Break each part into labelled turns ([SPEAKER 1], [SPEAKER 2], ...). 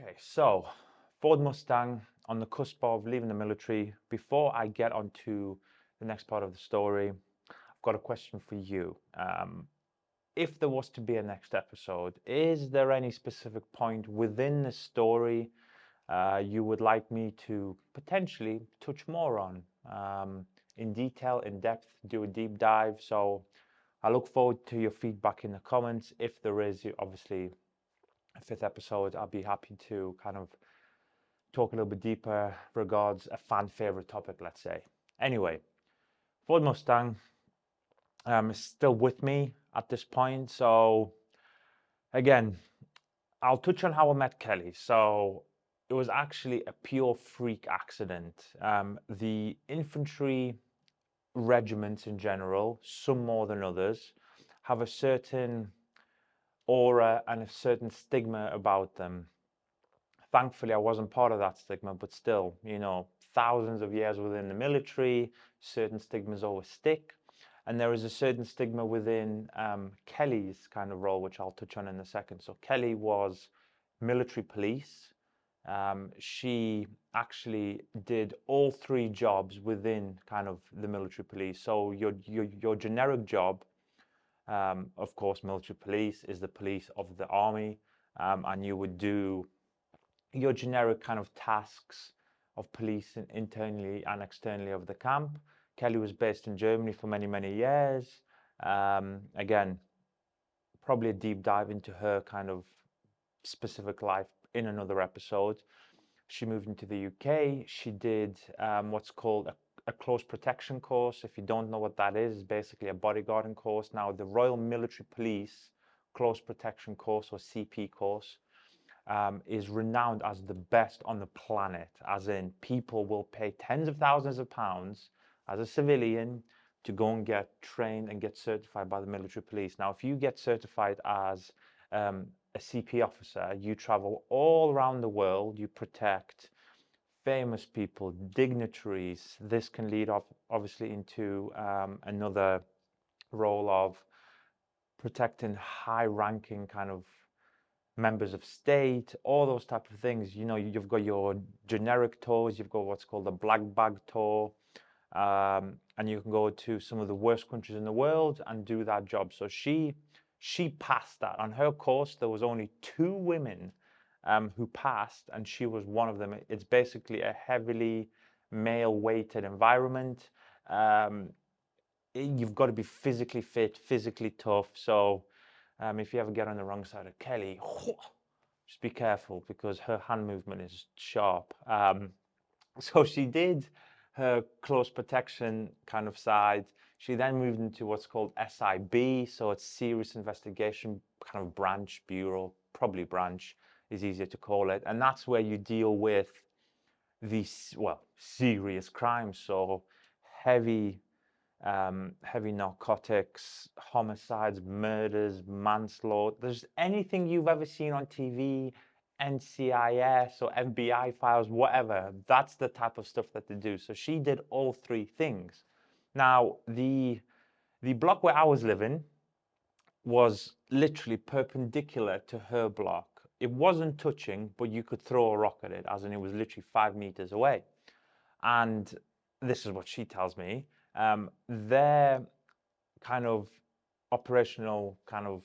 [SPEAKER 1] Okay, so Ford Mustang on the cusp of leaving the military. Before I get on to the next part of the story, I've got a question for you. If there was to be a next episode, is there any specific point within the story you would like me to potentially touch more on in detail, in depth, do a deep dive? So I look forward to your feedback in the comments. If there is, obviously, a fifth episode, I'll be happy to kind of talk a little bit deeper regards a fan favorite topic, let's say. Anyway, Ford Mustang is still with me at this point. So again, I'll touch on how I met Kelly. So it was actually a pure freak accident. The infantry regiments in general, some more than others, have a certain aura and a certain stigma about them. Thankfully, I wasn't part of that stigma, but still, thousands of years within the military, certain stigmas always stick. And there is a certain stigma within Kelly's kind of role, which I'll touch on in a second. So Kelly was military police. She actually did all three jobs within kind of the military police. So your generic job, of course, military police is the police of the army, and you would do your generic kind of tasks of policing internally and externally of the camp. Kelly was based in Germany for many, many years. Again, probably a deep dive into her kind of specific life in another episode. She moved into the UK. She did what's called a close protection course. If you don't know what that is, it's basically a bodyguarding course. Now, the Royal Military Police Close Protection Course, or CP course, is renowned as the best on the planet, as in people will pay tens of thousands of pounds as a civilian to go and get trained and get certified by the military police. Now, if you get certified as a CP officer, you travel all around the world, you protect famous people, dignitaries. This can lead obviously into another role of protecting high-ranking kind of members of state, all those type of things. You've got your generic tours, you've got what's called the black bag tour, and you can go to some of the worst countries in the world and do that job. So she passed that. On her course, there was only 2 women who passed, and she was one of them. It's basically a heavily male-weighted environment. You've got to be physically fit, physically tough. So if you ever get on the wrong side of Kelly, just be careful, because her hand movement is sharp. So she did her close protection kind of side. She then moved into what's called SIB, so it's Serious Investigation kind of branch, bureau, probably branch is easier to call it. And that's where you deal with these, well, serious crimes. So heavy narcotics, homicides, murders, manslaughter. There's anything you've ever seen on TV, NCIS or FBI files, whatever. That's the type of stuff that they do. So she did all three things. Now, the block where I was living was literally perpendicular to her block. It wasn't touching, but you could throw a rock at it, as in it was literally 5 meters away. And this is what she tells me. Their kind of operational kind of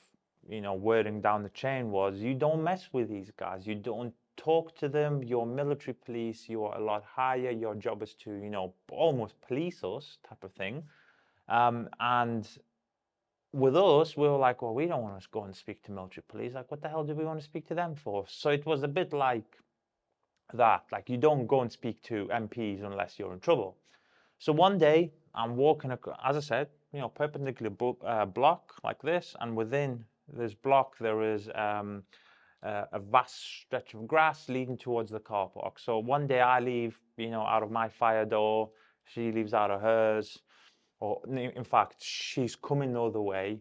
[SPEAKER 1] wording down the chain was, you don't mess with these guys, you don't talk to them, you're military police, you're a lot higher, your job is to almost police us type of thing. And with us, we were like, well, we don't want to go and speak to military police. Like, what the hell do we want to speak to them for? So it was a bit like that, like, you don't go and speak to MPs unless you're in trouble. So one day I'm walking, as I said, perpendicular block like this, and within this block there is a vast stretch of grass leading towards the car park. So one day I leave, out of my fire door, she leaves out of hers, or in fact, she's coming the other way,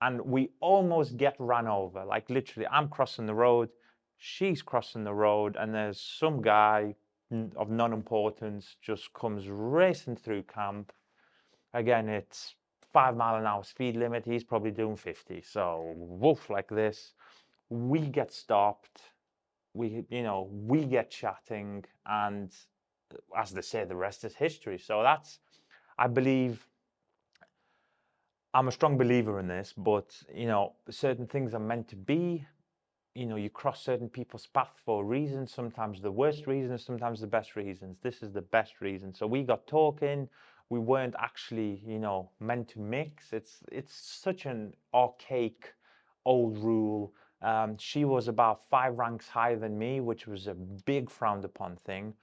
[SPEAKER 1] and we almost get ran over. Like, literally, I'm crossing the road, she's crossing the road, and there's some guy of non-importance just comes racing through camp. Again, it's 5-mile-an-hour speed limit. He's probably doing 50. So woof, like this. We get stopped. we get chatting, and as they say, the rest is history. So that's, I believe, I'm a strong believer in this, but certain things are meant to be. You cross certain people's path for a reason, sometimes the worst reasons, sometimes the best reasons. This is the best reason. So we got talking. We weren't actually, meant to mix. It's such an archaic old rule. She was about 5 ranks higher than me, which was a big frowned upon thing.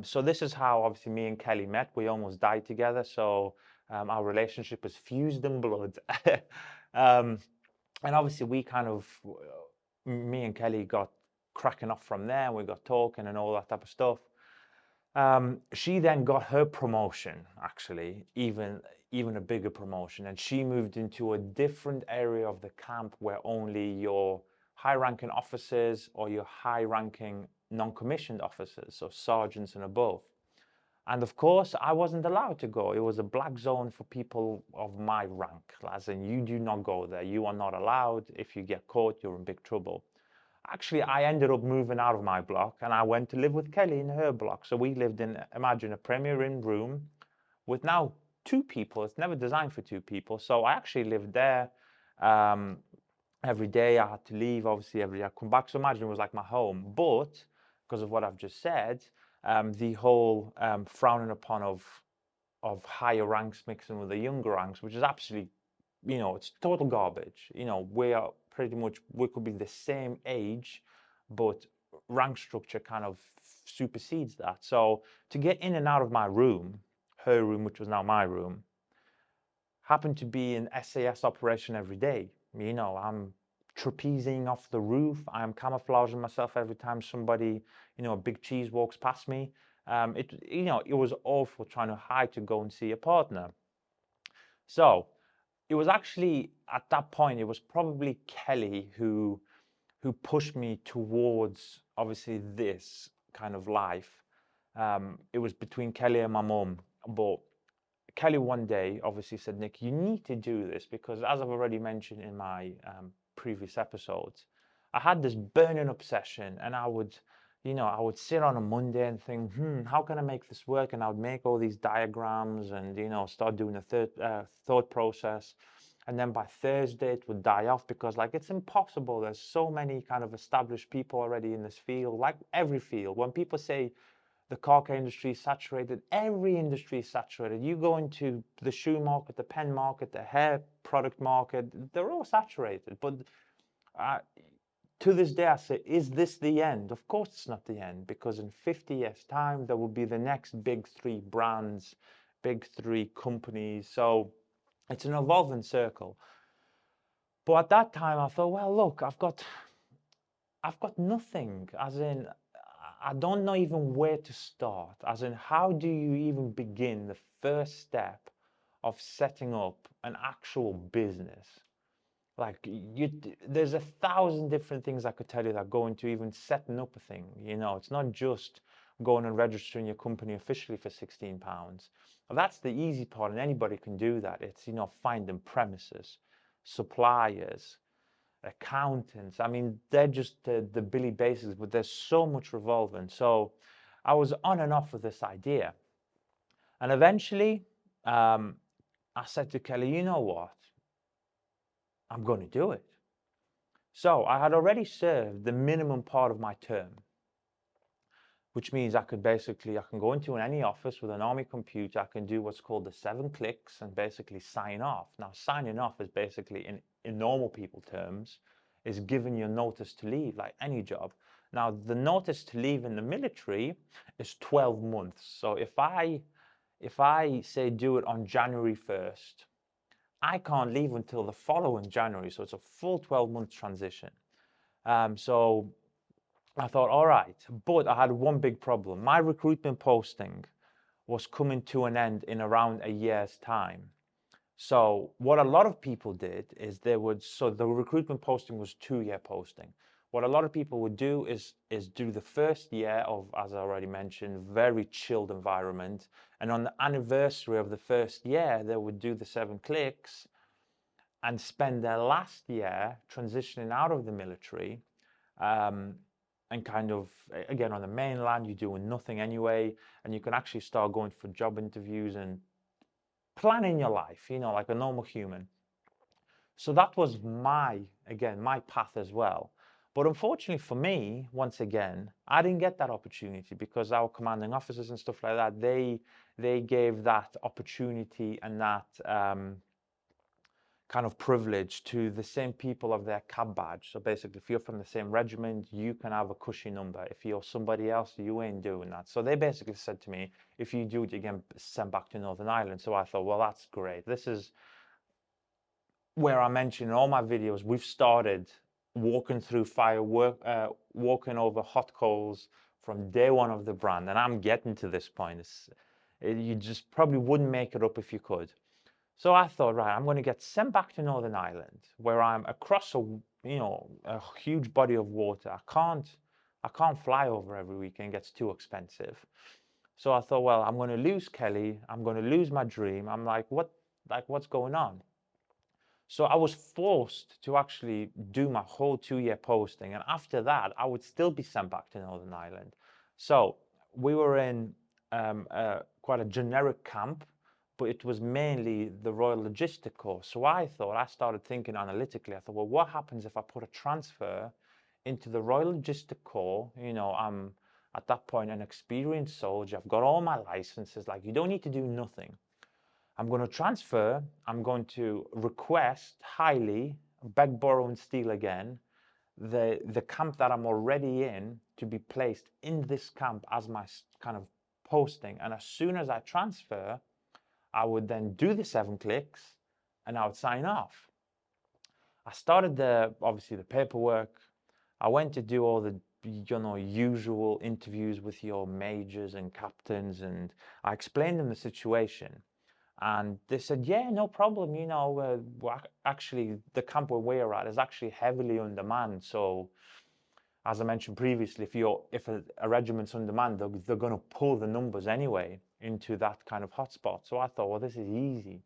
[SPEAKER 1] So this is how obviously me and Kelly met. We almost died together. So our relationship was fused in blood. um, and obviously we kind of, me and Kelly got cracking off from there. We got talking and all that type of stuff. She then got her promotion, actually, even a bigger promotion, and she moved into a different area of the camp where only your high-ranking officers or your high-ranking non-commissioned officers, so sergeants and above. And of course, I wasn't allowed to go. It was a black zone for people of my rank, as in you do not go there. You are not allowed. If you get caught, you're in big trouble. Actually, I ended up moving out of my block and I went to live with Kelly in her block. So we lived in, imagine, a Premier Inn room with now 2 people. It's never designed for 2 people. So I actually lived there every day. I had to leave, obviously, every day I come back. So imagine it was like my home. But because of what I've just said, the whole frowning upon of higher ranks mixing with the younger ranks, which is absolutely, it's total garbage. We are pretty much, we could be the same age, but rank structure kind of supersedes that. So to get in and out of my room, her room, which was now my room, happened to be an SAS operation every day. I'm trapezing off the roof. I'm camouflaging myself every time somebody, a big cheese walks past me. It was awful trying to hide to go and see a partner. So it was actually at that point, it was probably Kelly who pushed me towards obviously this kind of life. It was between Kelly and my mum, but Kelly one day obviously said, Nick, you need to do this because, as I've already mentioned in my previous episodes, I had this burning obsession, and I would sit on a Monday and think, how can I make this work? And I would make all these diagrams and, start doing a thought process. And then by Thursday, it would die off because, like, it's impossible. There's so many kind of established people already in this field, like every field. When people say the car care industry is saturated, every industry is saturated. You go into the shoe market, the pen market, the hair product market, they're all saturated. But to this day, I say, is this the end? Of course it's not the end, because in 50 years' time, there will be the next big 3 brands, big 3 companies. So it's an evolving circle. But at that time, I thought, well, look, I've got nothing, as in, I don't know even where to start. As in, how do you even begin the first step of setting up an actual business? Like, there's 1,000 different things I could tell you that go into even setting up a thing. It's not just going and registering your company officially for £16. Well, that's the easy part, and anybody can do that. It's, finding premises, suppliers, accountants. I mean, they're just the Billy basics, but there's so much revolving. So I was on and off with this idea. And eventually, I said to Kelly, you know what? I'm going to do it. So I had already served the minimum part of my term, which means I can go into any office with an army computer. I can do what's called the 7 clicks and basically sign off. Now, signing off is basically, in normal people terms, is giving your notice to leave, like any job. Now, the notice to leave in the military is 12 months. So if I say do it on January 1st, I can't leave until the following January. So it's a full 12-month transition. So I thought, all right, but I had one big problem. My recruitment posting was coming to an end in around a year's time. So what a lot of people did is so the recruitment posting was 2-year posting. What a lot of people would do is do the first year of, as I already mentioned, very chilled environment. And on the anniversary of the first year, they would do the 7 clicks and spend their last year transitioning out of the military, and and kind of, again, on the mainland, you're doing nothing anyway, and you can actually start going for job interviews and planning your life, like a normal human. So that was my path as well. But unfortunately for me, once again, I didn't get that opportunity because our commanding officers and stuff like that, they gave that opportunity and that kind of privilege to the same people of their cab badge. So basically, if you're from the same regiment, you can have a cushy number. If you're somebody else, you ain't doing that. So they basically said to me, if you do it, you get sent back to Northern Ireland. So I thought, well, that's great. This is where I mentioned in all my videos, we've started walking through fire, walking over hot coals from day one of the brand. And I'm getting to this point. You just probably wouldn't make it up if you could. So I thought, right, I'm going to get sent back to Northern Ireland, where I'm across a huge body of water. I can't fly over every weekend; it gets too expensive. So I thought, well, I'm going to lose Kelly. I'm going to lose my dream. I'm like, what's going on? So I was forced to actually do my whole 2-year posting, and after that, I would still be sent back to Northern Ireland. So we were in quite a generic camp, but it was mainly the Royal Logistic Corps. So I started thinking analytically. I thought, well, what happens if I put a transfer into the Royal Logistic Corps? I'm at that point an experienced soldier. I've got all my licenses. Like, you don't need to do nothing. I'm going to transfer. I'm going to request highly, beg, borrow, and steal again, the camp that I'm already in to be placed in this camp as my kind of posting. And as soon as I transfer, I would then do the 7 clicks and I would sign off. I started obviously the paperwork. I went to do all the usual interviews with your majors and captains, and I explained them the situation. And they said, yeah, no problem. Actually, the camp where we're at is actually heavily on demand. So, as I mentioned previously, if a regiment's on demand, they're going to pull the numbers anyway into that kind of hotspot. So I thought, well, this is easy.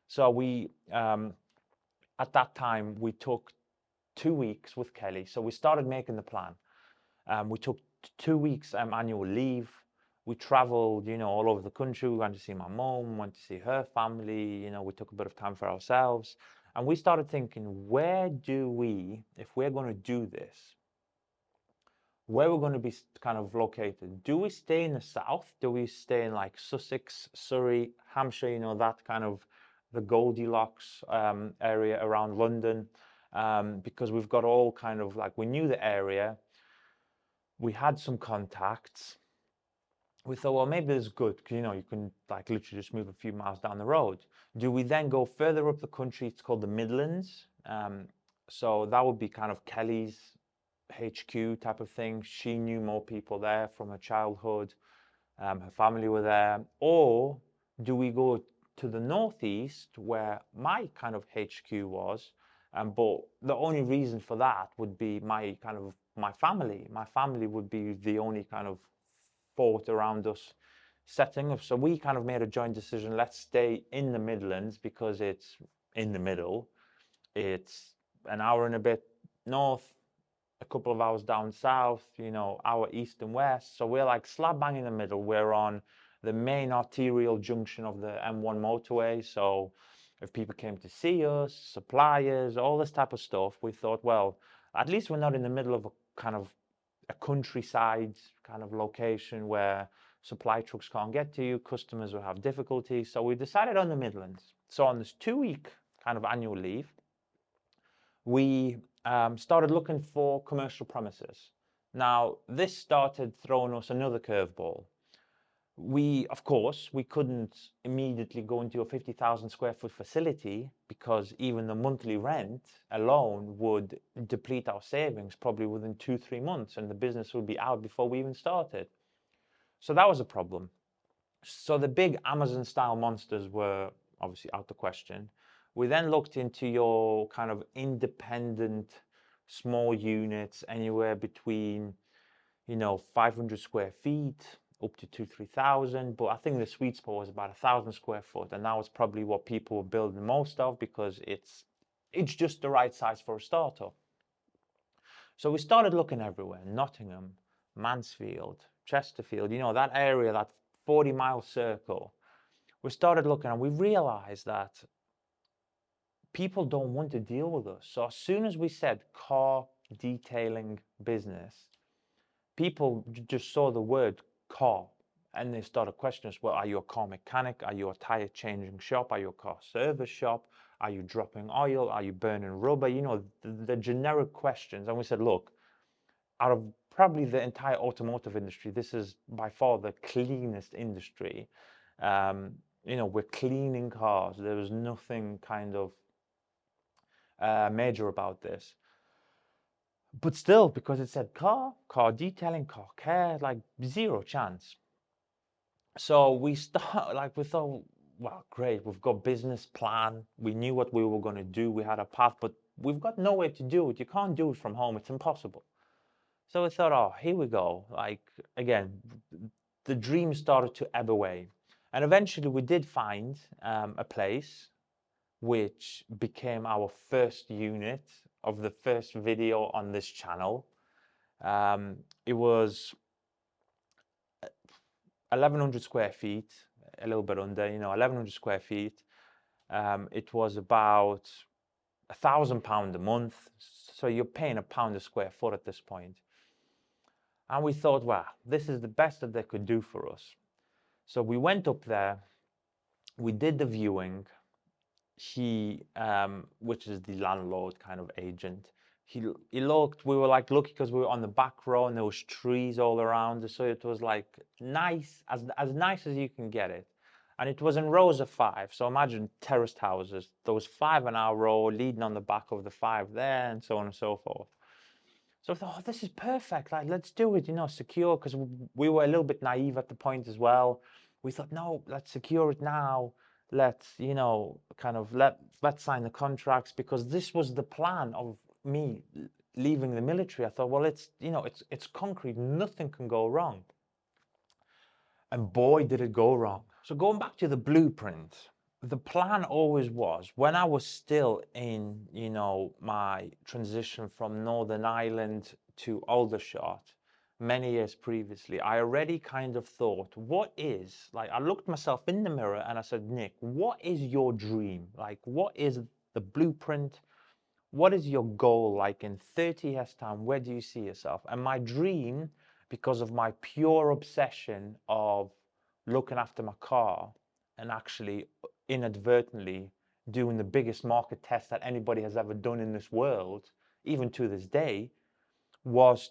[SPEAKER 1] So we, at that time, we took 2 weeks with Kelly. So we started making the plan. We took 2 weeks annual leave. We traveled, all over the country. We went to see my mom, went to see her family. We took a bit of time for ourselves. And we started thinking, where if we're going to do this, where we're going to be kind of located? Do we stay in the south? Do we stay in like Sussex, Surrey, Hampshire, that kind of the Goldilocks area around London? Because we've got all kind of like, we knew the area. We had some contacts. We thought, well, maybe this is good because, you can like literally just move a few miles down the road. Do we then go further up the country? It's called the Midlands. So that would be kind of Kelly's HQ type of thing. She knew more people there from her childhood. Her family were there. Or do we go to the northeast where my kind of HQ was? But the only reason for that would be my family. My family would be the only kind of fort around us setting up. So we kind of made a joint decision. Let's stay in the Midlands because it's in the middle. It's an hour and a bit north, a couple of hours down south, our east and west. So we're like slap bang in the middle. We're on the main arterial junction of the M1 motorway. So if people came to see us, suppliers, all this type of stuff, we thought, well, at least we're not in the middle of a kind of a countryside kind of location where supply trucks can't get to you, customers will have difficulty. So we decided on the Midlands. So on this 2-week kind of annual leave, we started looking for commercial premises. Now, this started throwing us another curveball. Of course, we couldn't immediately go into a 50,000 square foot facility because even the monthly rent alone would deplete our savings probably within 2-3 months, and the business would be out before we even started. So that was a problem. So the big Amazon style monsters were obviously out the question. We then looked into your kind of independent small units, anywhere between 500 square feet up to 2,000-3,000, but I think the sweet spot was about 1,000 square foot, and that was probably what people were building most of because it's just the right size for a startup. So we started looking everywhere: Nottingham, Mansfield, Chesterfield, that area, that 40-mile circle. We started looking and we realized that people don't want to deal with us. So as soon as we said car detailing business, people just saw the word car and they started questioning us. Well, are you a car mechanic? Are you a tire changing shop? Are you a car service shop? Are you dropping oil? Are you burning rubber? The generic questions. And we said, look, out of probably the entire automotive industry, this is by far the cleanest industry. We're cleaning cars. There was nothing kind of major about this. But still, because it said car detailing, car care, like zero chance. So we thought, well, great, we've got business plan. We knew what we were going to do. We had a path, but we've got nowhere to do it. You can't do it from home. It's impossible. So we thought, oh, here we go. Like, again, the dream started to ebb away. And eventually we did find a place which became our first unit of the first video on this channel. It was 1,100 square feet, a little bit under, 1,100 square feet. It was about £1,000 a month. So you're paying £1 a square foot at this point. And we thought, wow, this is the best that they could do for us. So we went up there, we did the viewing. He, which is the landlord kind of agent, he looked, we were like lucky because we were on the back row and there was trees all around. So it was like nice, as nice as you can get it. And it was in rows of 5. So imagine terraced houses. There was 5 in our row leading on the back of the 5 there, and so on and so forth. So I thought, oh, this is perfect. Like, let's do it, secure, because we were a little bit naive at the point as well. We thought, no, let's secure it now. Let's, let's sign the contracts, because this was the plan of me leaving the military. I thought, well, it's concrete. Nothing can go wrong. And boy, did it go wrong. So going back to the blueprint, the plan always was, when I was still in, my transition from Northern Ireland to Aldershot, many years previously, I already kind of thought, I looked myself in the mirror and I said, Nick, what is your dream? Like, what is the blueprint? What is your goal? Like in 30 years time, where do you see yourself? And my dream, because of my pure obsession of looking after my car and actually inadvertently doing the biggest market test that anybody has ever done in this world, even to this day, was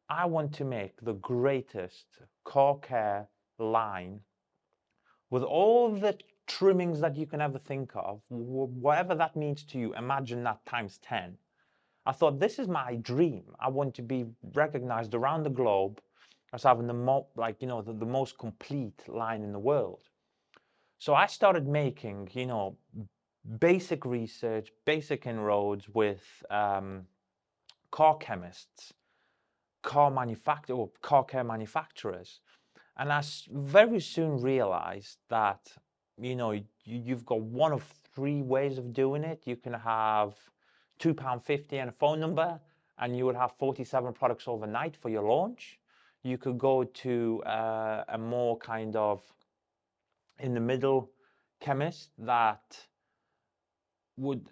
[SPEAKER 1] I want to make the greatest car care line with all the trimmings that you can ever think of, whatever that means to you. Imagine that times 10. I thought, this is my dream. I want to be recognized around the globe as having the most complete line in the world. So I started making, basic research, basic inroads with car chemists, car care manufacturers. And I very soon realized that, you've got one of 3 ways of doing it. You can have £2.50 and a phone number, and you would have 47 products overnight for your launch. You could go to a more kind of in the middle chemist that would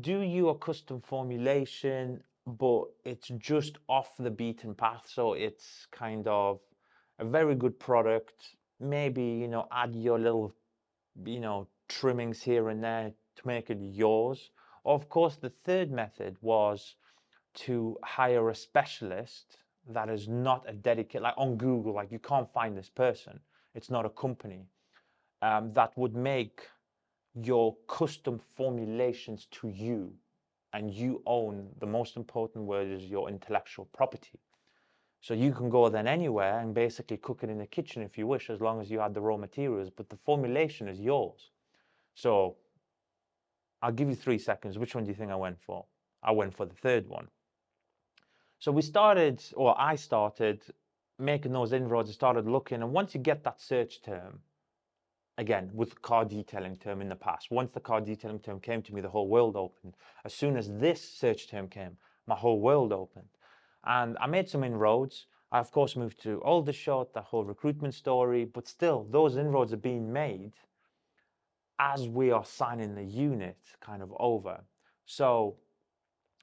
[SPEAKER 1] do you a custom formulation, but it's just off the beaten path. So it's kind of a very good product. Maybe, add your little, trimmings here and there to make it yours. Of course, the third method was to hire a specialist that is not a dedicated, like on Google, like you can't find this person. It's not a company that would make your custom formulations to you, and you own the most important word is your intellectual property. So you can go then anywhere and basically cook it in the kitchen if you wish, as long as you add the raw materials, but the formulation is yours. So I'll give you 3 seconds. Which one do you think I went for? I went for the third one. So I started making those inroads, I started looking, and once you get that search term, again, with car detailing term in the past, once the car detailing term came to me, the whole world opened. As soon as this search term came, my whole world opened. And I made some inroads. I, of course, moved to Aldershot, the whole recruitment story, but still, those inroads are being made as we are signing the unit kind of over. So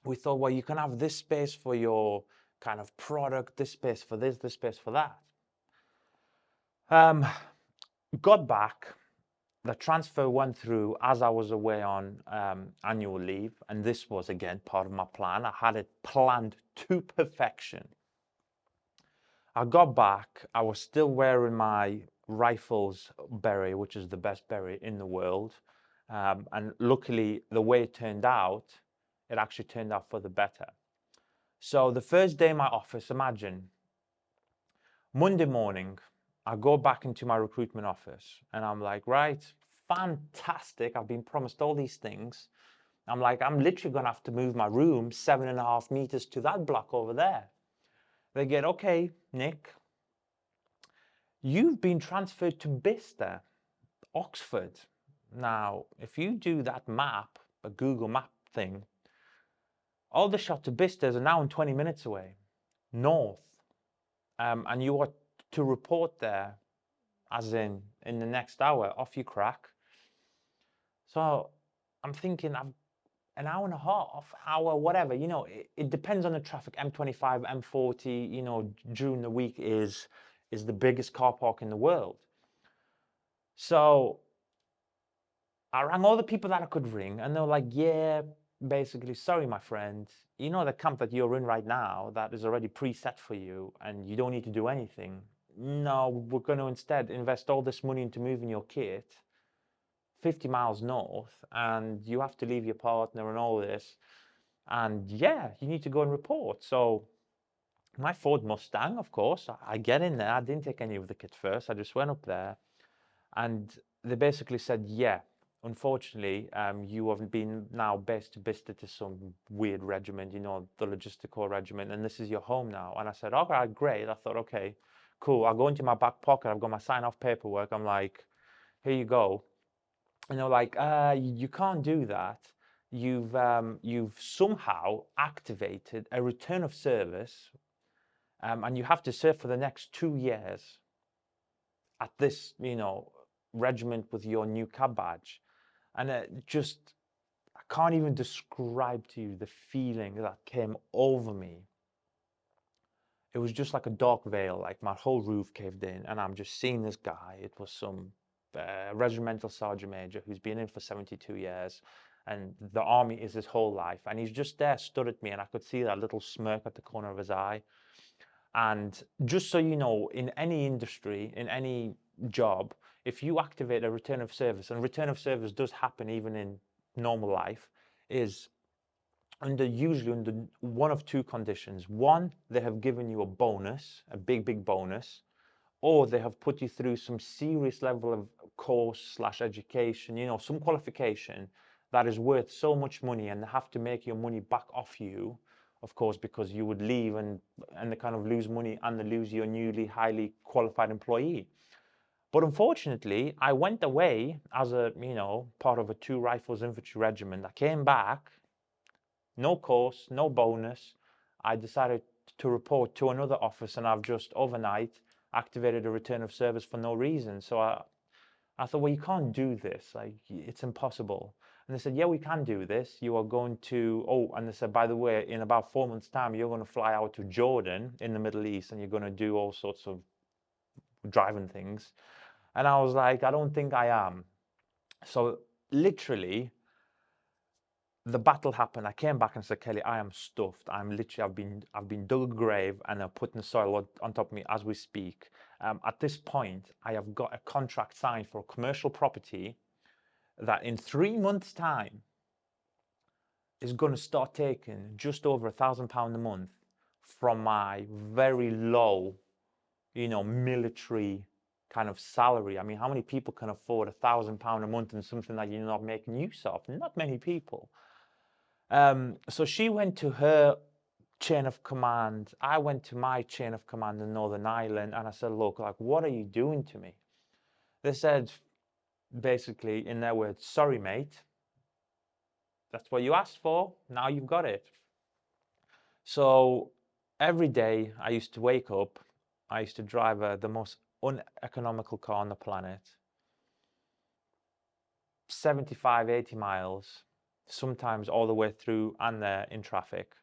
[SPEAKER 1] we thought, well, you can have this space for your kind of product, this space for this space for that. Got back, the transfer went through as I was away on annual leave, and this was again part of my plan. I had it planned to perfection. I got back, I was still wearing my Rifles beret, which is the best beret in the world, and luckily the way it turned out, it actually turned out for the better. So the first day in my office, imagine Monday morning, I go back into my recruitment office and I'm like, right, fantastic. I've been promised all these things. I'm like, I'm literally going to have to move my room 7.5 meters to that block over there. They get, okay, Nick, you've been transferred to Bicester, Oxford. Now, if you do that map, a Google map thing, Aldershot to Bicester is an hour and 20 minutes away, north. And you are to report there as in the next hour, off you crack. So I'm thinking an hour and a half, hour, whatever, you know, it depends on the traffic. M25, M40, you know, during the week is the biggest car park in the world. So I rang all the people that I could ring and they're like, yeah, basically, sorry, my friend, you know, the camp that you're in right now, that is already preset for you and you don't need to do anything. No, we're going to instead invest all this money into moving your kit 50 miles north, and you have to leave your partner and all this. And yeah, you need to go and report. So my Ford Mustang, of course, I get in there. I didn't take any of the kit first. I just went up there and they basically said, yeah, unfortunately, you have been now based to Bicester to some weird regiment, you know, the logistical regiment, and this is your home now. And I said, all right, great. I thought, okay, cool. I'll go into my back pocket. I've got my sign-off paperwork. I'm like, here you go. And they're like, you can't do that. You've somehow activated a return of service, and you have to serve for the next 2 years at this, you know, regiment with your new cab badge. And I can't even describe to you the feeling that came over me. It was just like a dark veil, like my whole roof caved in, and I'm just seeing this guy. It was some regimental sergeant major who's been in for 72 years, and the army is his whole life. And he's just there, stood at me, and I could see that little smirk at the corner of his eye. And just so you know, in any industry, in any job, if you activate a return of service, and return of service does happen even in normal life, is usually under one of two conditions. One, they have given you a bonus, a big bonus, or they have put you through some serious level of course / education, you know, some qualification that is worth so much money, and they have to make your money back off you, of course, because you would leave and they kind of lose money and they lose your newly highly qualified employee. But unfortunately, I went away as a, you know, part of a 2 Rifles infantry regiment. I came back, no course, no bonus. I decided to report to another office, and I've just overnight activated a return of service for no reason. So I thought, well, you can't do this. Like, it's impossible. And they said, yeah, we can do this. You are going to, oh, and they said, by the way, in about 4 months' time, you're going to fly out to Jordan in the Middle East, and you're going to do all sorts of driving things. And I was like, I don't think I am. So literally, the battle happened. I came back and said, Kelly, I am stuffed. I'm literally, I've been dug a grave and they're putting the soil on top of me as we speak. At this point, I have got a contract signed for a commercial property that in 3 months' time is going to start taking just over £1,000 a month from my very low, you know, military kind of salary. I mean, how many people can afford £1,000 a month and something that you're not making use of? Not many people. So she went to her chain of command. I went to my chain of command in Northern Ireland, and I said, look, like, what are you doing to me? They said, basically, in their words, sorry, mate. That's what you asked for. Now you've got it. So every day I used to wake up, I used to drive the most uneconomical car on the planet, 75, 80 miles, sometimes all the way through and there in traffic,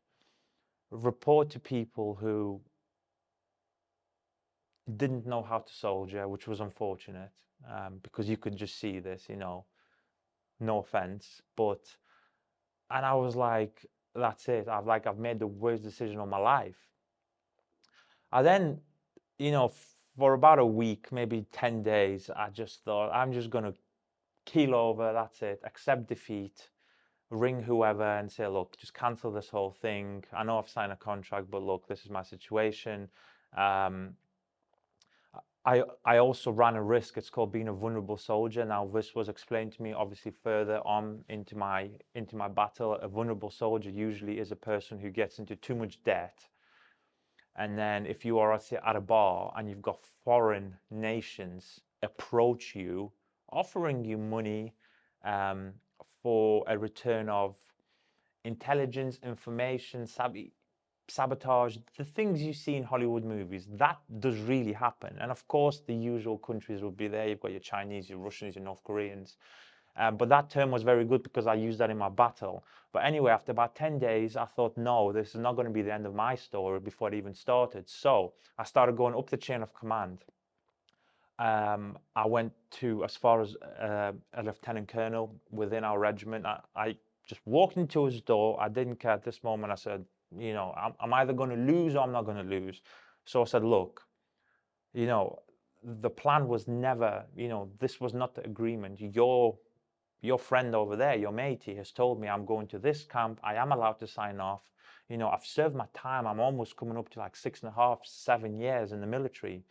[SPEAKER 1] report to people who didn't know how to soldier, which was unfortunate, because you could just see this, no offense, but, and I was like, that's it. I've made the worst decision of my life. I then, for about a week, maybe 10 days, I just thought, I'm just going to keel over, that's it, accept defeat, ring whoever and say, look, just cancel this whole thing. I know I've signed a contract, but look, this is my situation. I also ran a risk. It's called being a vulnerable soldier. Now, this was explained to me obviously further on into my battle. A vulnerable soldier usually is a person who gets into too much debt. And then if you are at a bar and you've got foreign nations approach you, offering you money for a return of intelligence, information, sabotage, the things you see in Hollywood movies, that does really happen. And of course, the usual countries will be there. You've got your Chinese, your Russians, your North Koreans. But that term was very good because I used that in my battle. But anyway, after about 10 days, I thought, no, this is not going to be the end of my story before it even started. So I started going up the chain of command. I went to as far as a lieutenant colonel within our regiment. I just walked into his door. I didn't care at this moment. I said, I'm either going to lose or I'm not going to lose. So I said, look, the plan was never, this was not the agreement. Your friend over there, your matey, has told me I'm going to this camp. I am allowed to sign off. I've served my time. I'm almost coming up to like 6.5, 7 years in the military.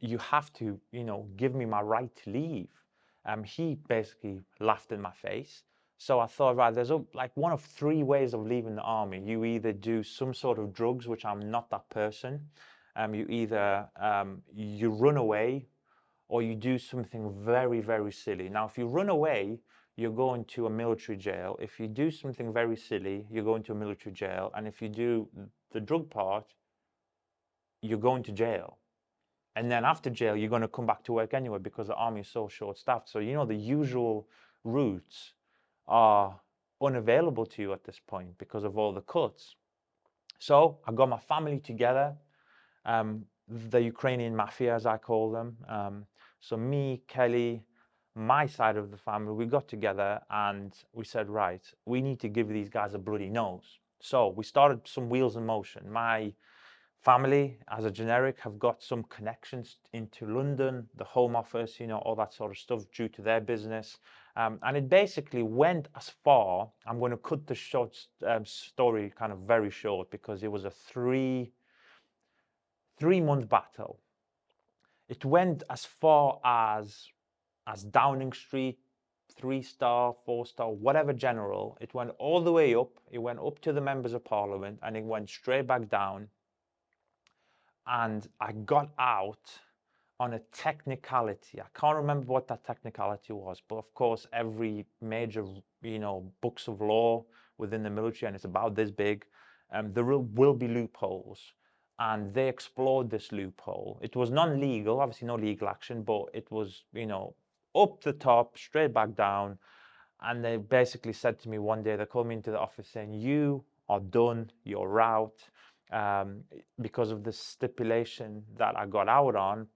[SPEAKER 1] You have to, give me my right to leave. He basically laughed in my face. So I thought, right, there's like one of three ways of leaving the army. You either do some sort of drugs, which I'm not that person. You either you run away, or you do something very, very silly. Now, if you run away, you're going to a military jail. If you do something very silly, you're going to a military jail. And if you do the drug part, you're going to jail. And then after jail, you're going to come back to work anyway because the army is so short-staffed. So, the usual routes are unavailable to you at this point because of all the cuts. So I got my family together, the Ukrainian mafia, as I call them. So me, Kelly, my side of the family, we got together and we said, right, we need to give these guys a bloody nose. So we started some wheels in motion. My family, as a generic, have got some connections into London, the Home Office, all that sort of stuff due to their business. And it basically went as far, I'm going to cut the short story kind of very short because it was a three-month battle. It went as far as Downing Street, 3-star, 4-star, whatever general. It went all the way up. It went up to the members of parliament and it went straight back down. And I got out on a technicality. I can't remember what that technicality was, but of course, every major, books of law within the military, and it's about this big, there will be loopholes. And they explored this loophole. It was non-legal, obviously no legal action, but it was, up the top, straight back down. And they basically said to me one day, they called me into the office saying, you are done, you're out. Because of the stipulation that I got out on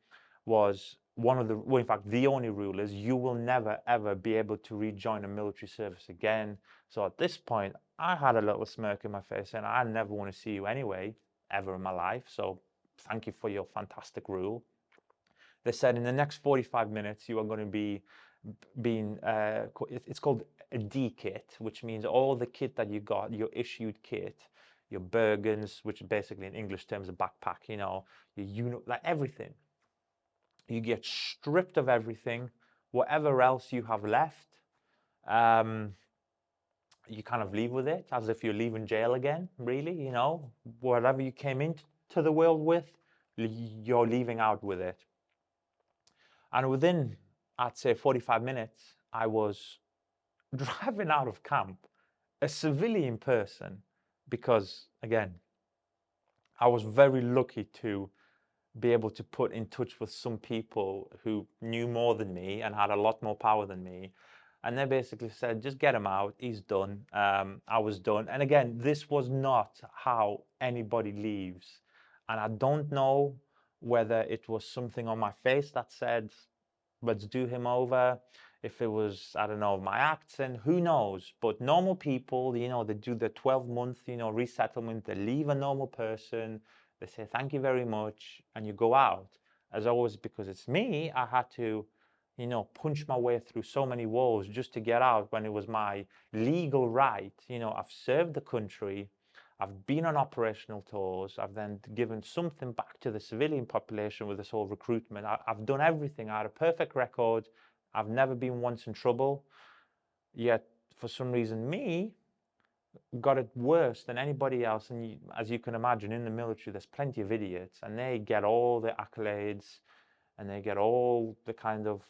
[SPEAKER 1] was one of the, well, in fact, the only rule is you will never, ever be able to rejoin a military service again. So at this point, I had a little smirk in my face and I never want to see you anyway, ever in my life. So thank you for your fantastic rule. They said in the next 45 minutes, you are going to be being, it's called a D kit, which means all the kit that you got, your issued kit, your Bergens, which basically in English terms a backpack, like everything. You get stripped of everything, whatever else you have left, you kind of leave with it as if you're leaving jail again, really, whatever you came into the world with, you're leaving out with it. And within, I'd say 45 minutes, I was driving out of camp, a civilian person, because, again, I was very lucky to be able to put in touch with some people who knew more than me and had a lot more power than me. And they basically said, just get him out. He's done. I was done. And again, this was not how anybody leaves. And I don't know whether it was something on my face that said, let's do him over. If it was, I don't know, my accent, who knows? But normal people, they do the 12-month, resettlement. They leave a normal person. They say, thank you very much. And you go out. As always, because it's me, I had to, punch my way through so many walls just to get out when it was my legal right. I've served the country. I've been on operational tours. I've then given something back to the civilian population with this whole recruitment. I've done everything. I had a perfect record. I've never been once in trouble. Yet, for some reason, me got it worse than anybody else. And as you can imagine, in the military, there's plenty of idiots, and they get all the accolades, and they get all the kind of,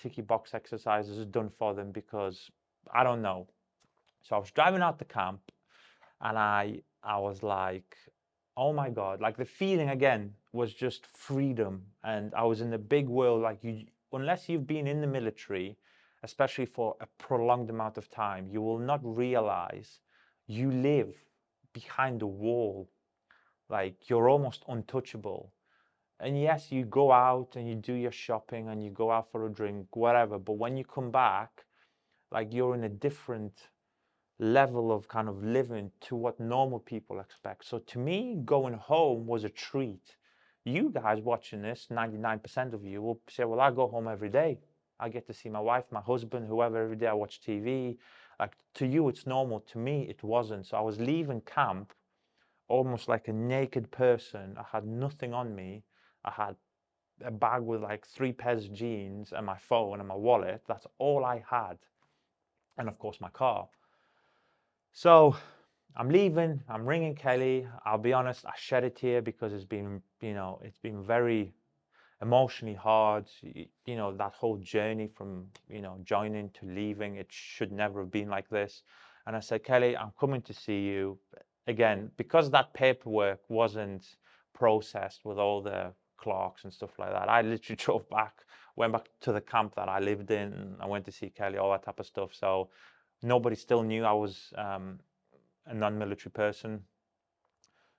[SPEAKER 1] ticky box exercises done for them because I don't know. So I was driving out the camp, and I was like, oh my God, like the feeling again was just freedom. And I was in the big world. Like, unless you've been in the military, especially for a prolonged amount of time, you will not realize you live behind a wall. Like, you're almost untouchable. And yes, you go out and you do your shopping and you go out for a drink, whatever. But when you come back, like, you're in a different level of kind of living to what normal people expect. So to me, going home was a treat. You guys watching this, 99% of you will say, well, I go home every day. I get to see my wife, my husband, whoever every day. I watch TV. Like, to you, it's normal. To me, it wasn't. So I was leaving camp almost like a naked person. I had nothing on me. I had a bag with like 3 pairs of jeans and my phone and my wallet. That's all I had. And of course, my car. So I'm leaving, I'm ringing Kelly. I'll be honest, I shed a tear because it's been, it's been very emotionally hard. That whole journey from, joining to leaving, it should never have been like this. And I said, Kelly, I'm coming to see you. Again, because that paperwork wasn't processed with all the clerks and stuff like that, I literally drove back, went back to the camp that I lived in, and I went to see Kelly, all that type of stuff. So nobody still knew I was a non-military person.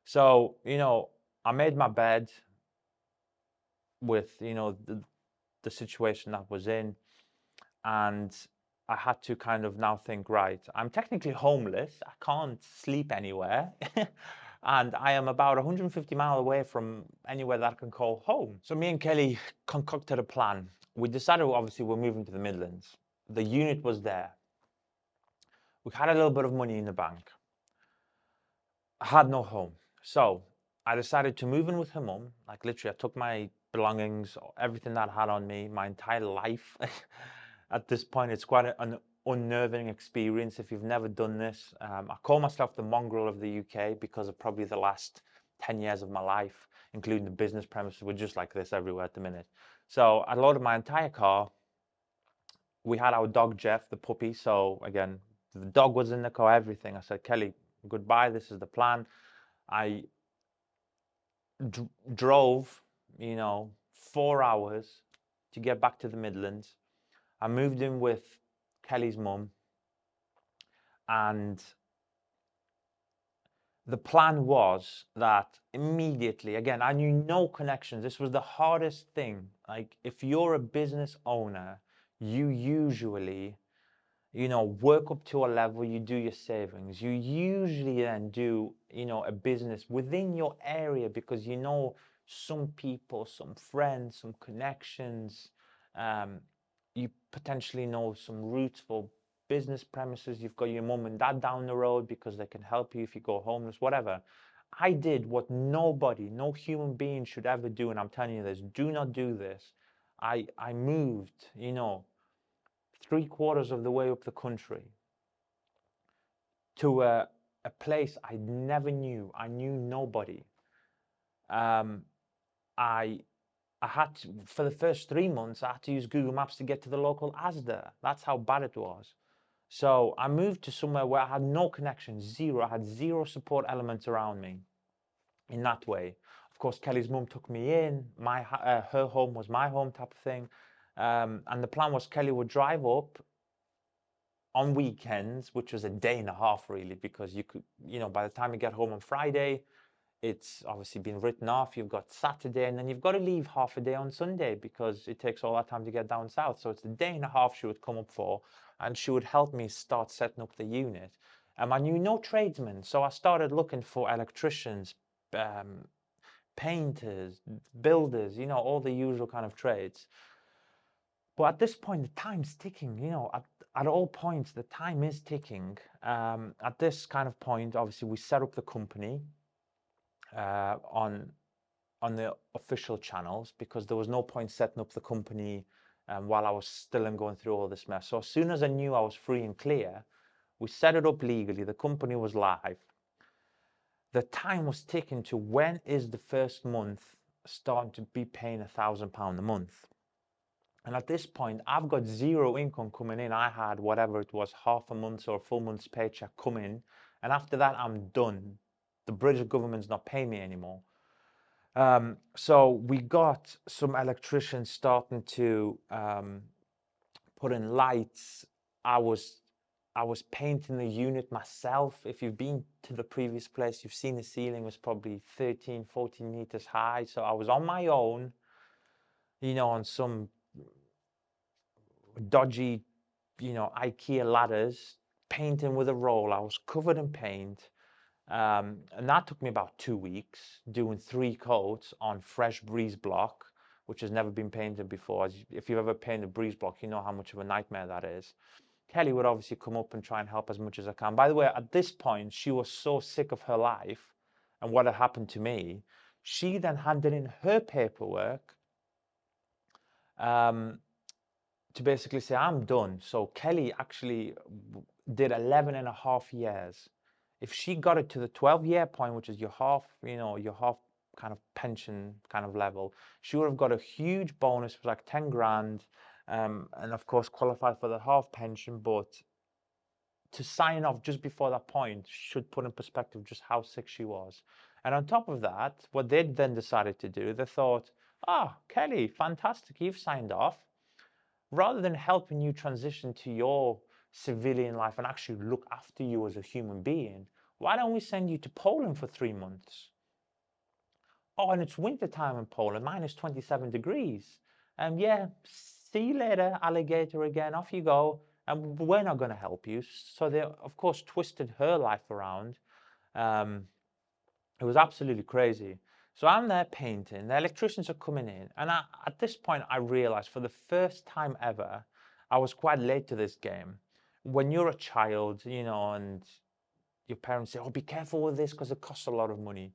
[SPEAKER 1] So, I made my bed with, the situation that was in, and I had to kind of now think, right, I'm technically homeless. I can't sleep anywhere. And I am about 150 miles away from anywhere that I can call home. So me and Kelly concocted a plan. We decided, obviously, we're moving to the Midlands. The unit was there. We had a little bit of money in the bank. I had no home. So I decided to move in with her mum. Like, literally, I took my belongings, everything that I had on me, my entire life. At this point, it's quite an unnerving experience if you've never done this. I call myself the mongrel of the UK because of probably the last 10 years of my life, including the business premises. We're just like this everywhere at the minute. So I loaded my entire car. We had our dog, Jeff, the puppy. So again, the dog was in the car, everything. I said, Kelly, goodbye, this is the plan. I drove, 4 hours to get back to the Midlands. I moved in with Kelly's mum, and the plan was that immediately, again, I knew no connections. This was the hardest thing. Like, if you're a business owner, you usually work up to a level, you do your savings. You usually then do, a business within your area because some people, some friends, some connections. You potentially know some routes for business premises. You've got your mum and dad down the road because they can help you if you go homeless, whatever. I did what nobody, no human being should ever do, and I'm telling you this, do not do this. I moved, 3/4 of the way up the country to a place I never knew. I knew nobody. I had to, for the first 3 months, I had to use Google Maps to get to the local Asda. That's how bad it was. So I moved to somewhere where I had no connection, zero. I had zero support elements around me in that way. Of course, Kelly's mum took me in. Her home was my home type of thing. And the plan was Kelly would drive up on weekends, which was a day and a half really, because you could, by the time you get home on Friday, it's obviously been written off. You've got Saturday, and then you've got to leave half a day on Sunday because it takes all that time to get down south. So it's a day and a half she would come up for, and she would help me start setting up the unit. I knew no tradesmen, so I started looking for electricians, painters, builders, all the usual kind of trades. But at this point, the time's ticking, at all points, the time is ticking. At this kind of point, obviously, we set up the company on the official channels because there was no point setting up the company while I was still going through all this mess. So as soon as I knew I was free and clear, we set it up legally. The company was live. The time was ticking to when is the first month starting to be paying £1,000 a month. And at this point, I've got zero income coming in. I had whatever it was, half a month's or a full month's paycheck come in. And after that, I'm done. The British government's not paying me anymore. So we got some electricians starting to put in lights. I was painting the unit myself. If you've been to the previous place, you've seen the ceiling was probably 13, 14 meters high. So I was on my own, on some dodgy, IKEA ladders, painting with a roll. I was covered in paint. And that took me about 2 weeks, doing 3 coats on fresh breeze block, which has never been painted before. If you've ever painted breeze block, you know how much of a nightmare that is. Kelly would obviously come up and try and help as much as I can. By the way, at this point, she was so sick of her life and what had happened to me, she then handed in her paperwork to basically say, I'm done. So Kelly actually did 11 and a half years. If she got it to the 12-year point, which is your half, your half kind of pension kind of level, she would have got a huge bonus. It was like 10 grand. And of course, qualified for the half pension. But to sign off just before that point should put in perspective just how sick she was. And on top of that, what they then decided to do, they thought, Kelly, fantastic, you've signed off. Rather than helping you transition to your civilian life and actually look after you as a human being, why don't we send you to Poland for 3 months? Oh, and it's winter time in Poland, minus 27 degrees. And yeah, see you later, alligator again, off you go. And we're not going to help you. So they, of course, twisted her life around. It was absolutely crazy. So I'm there painting, the electricians are coming in. And at this point, I realized for the first time ever, I was quite late to this game. When you're a child, and your parents say, oh, be careful with this because it costs a lot of money.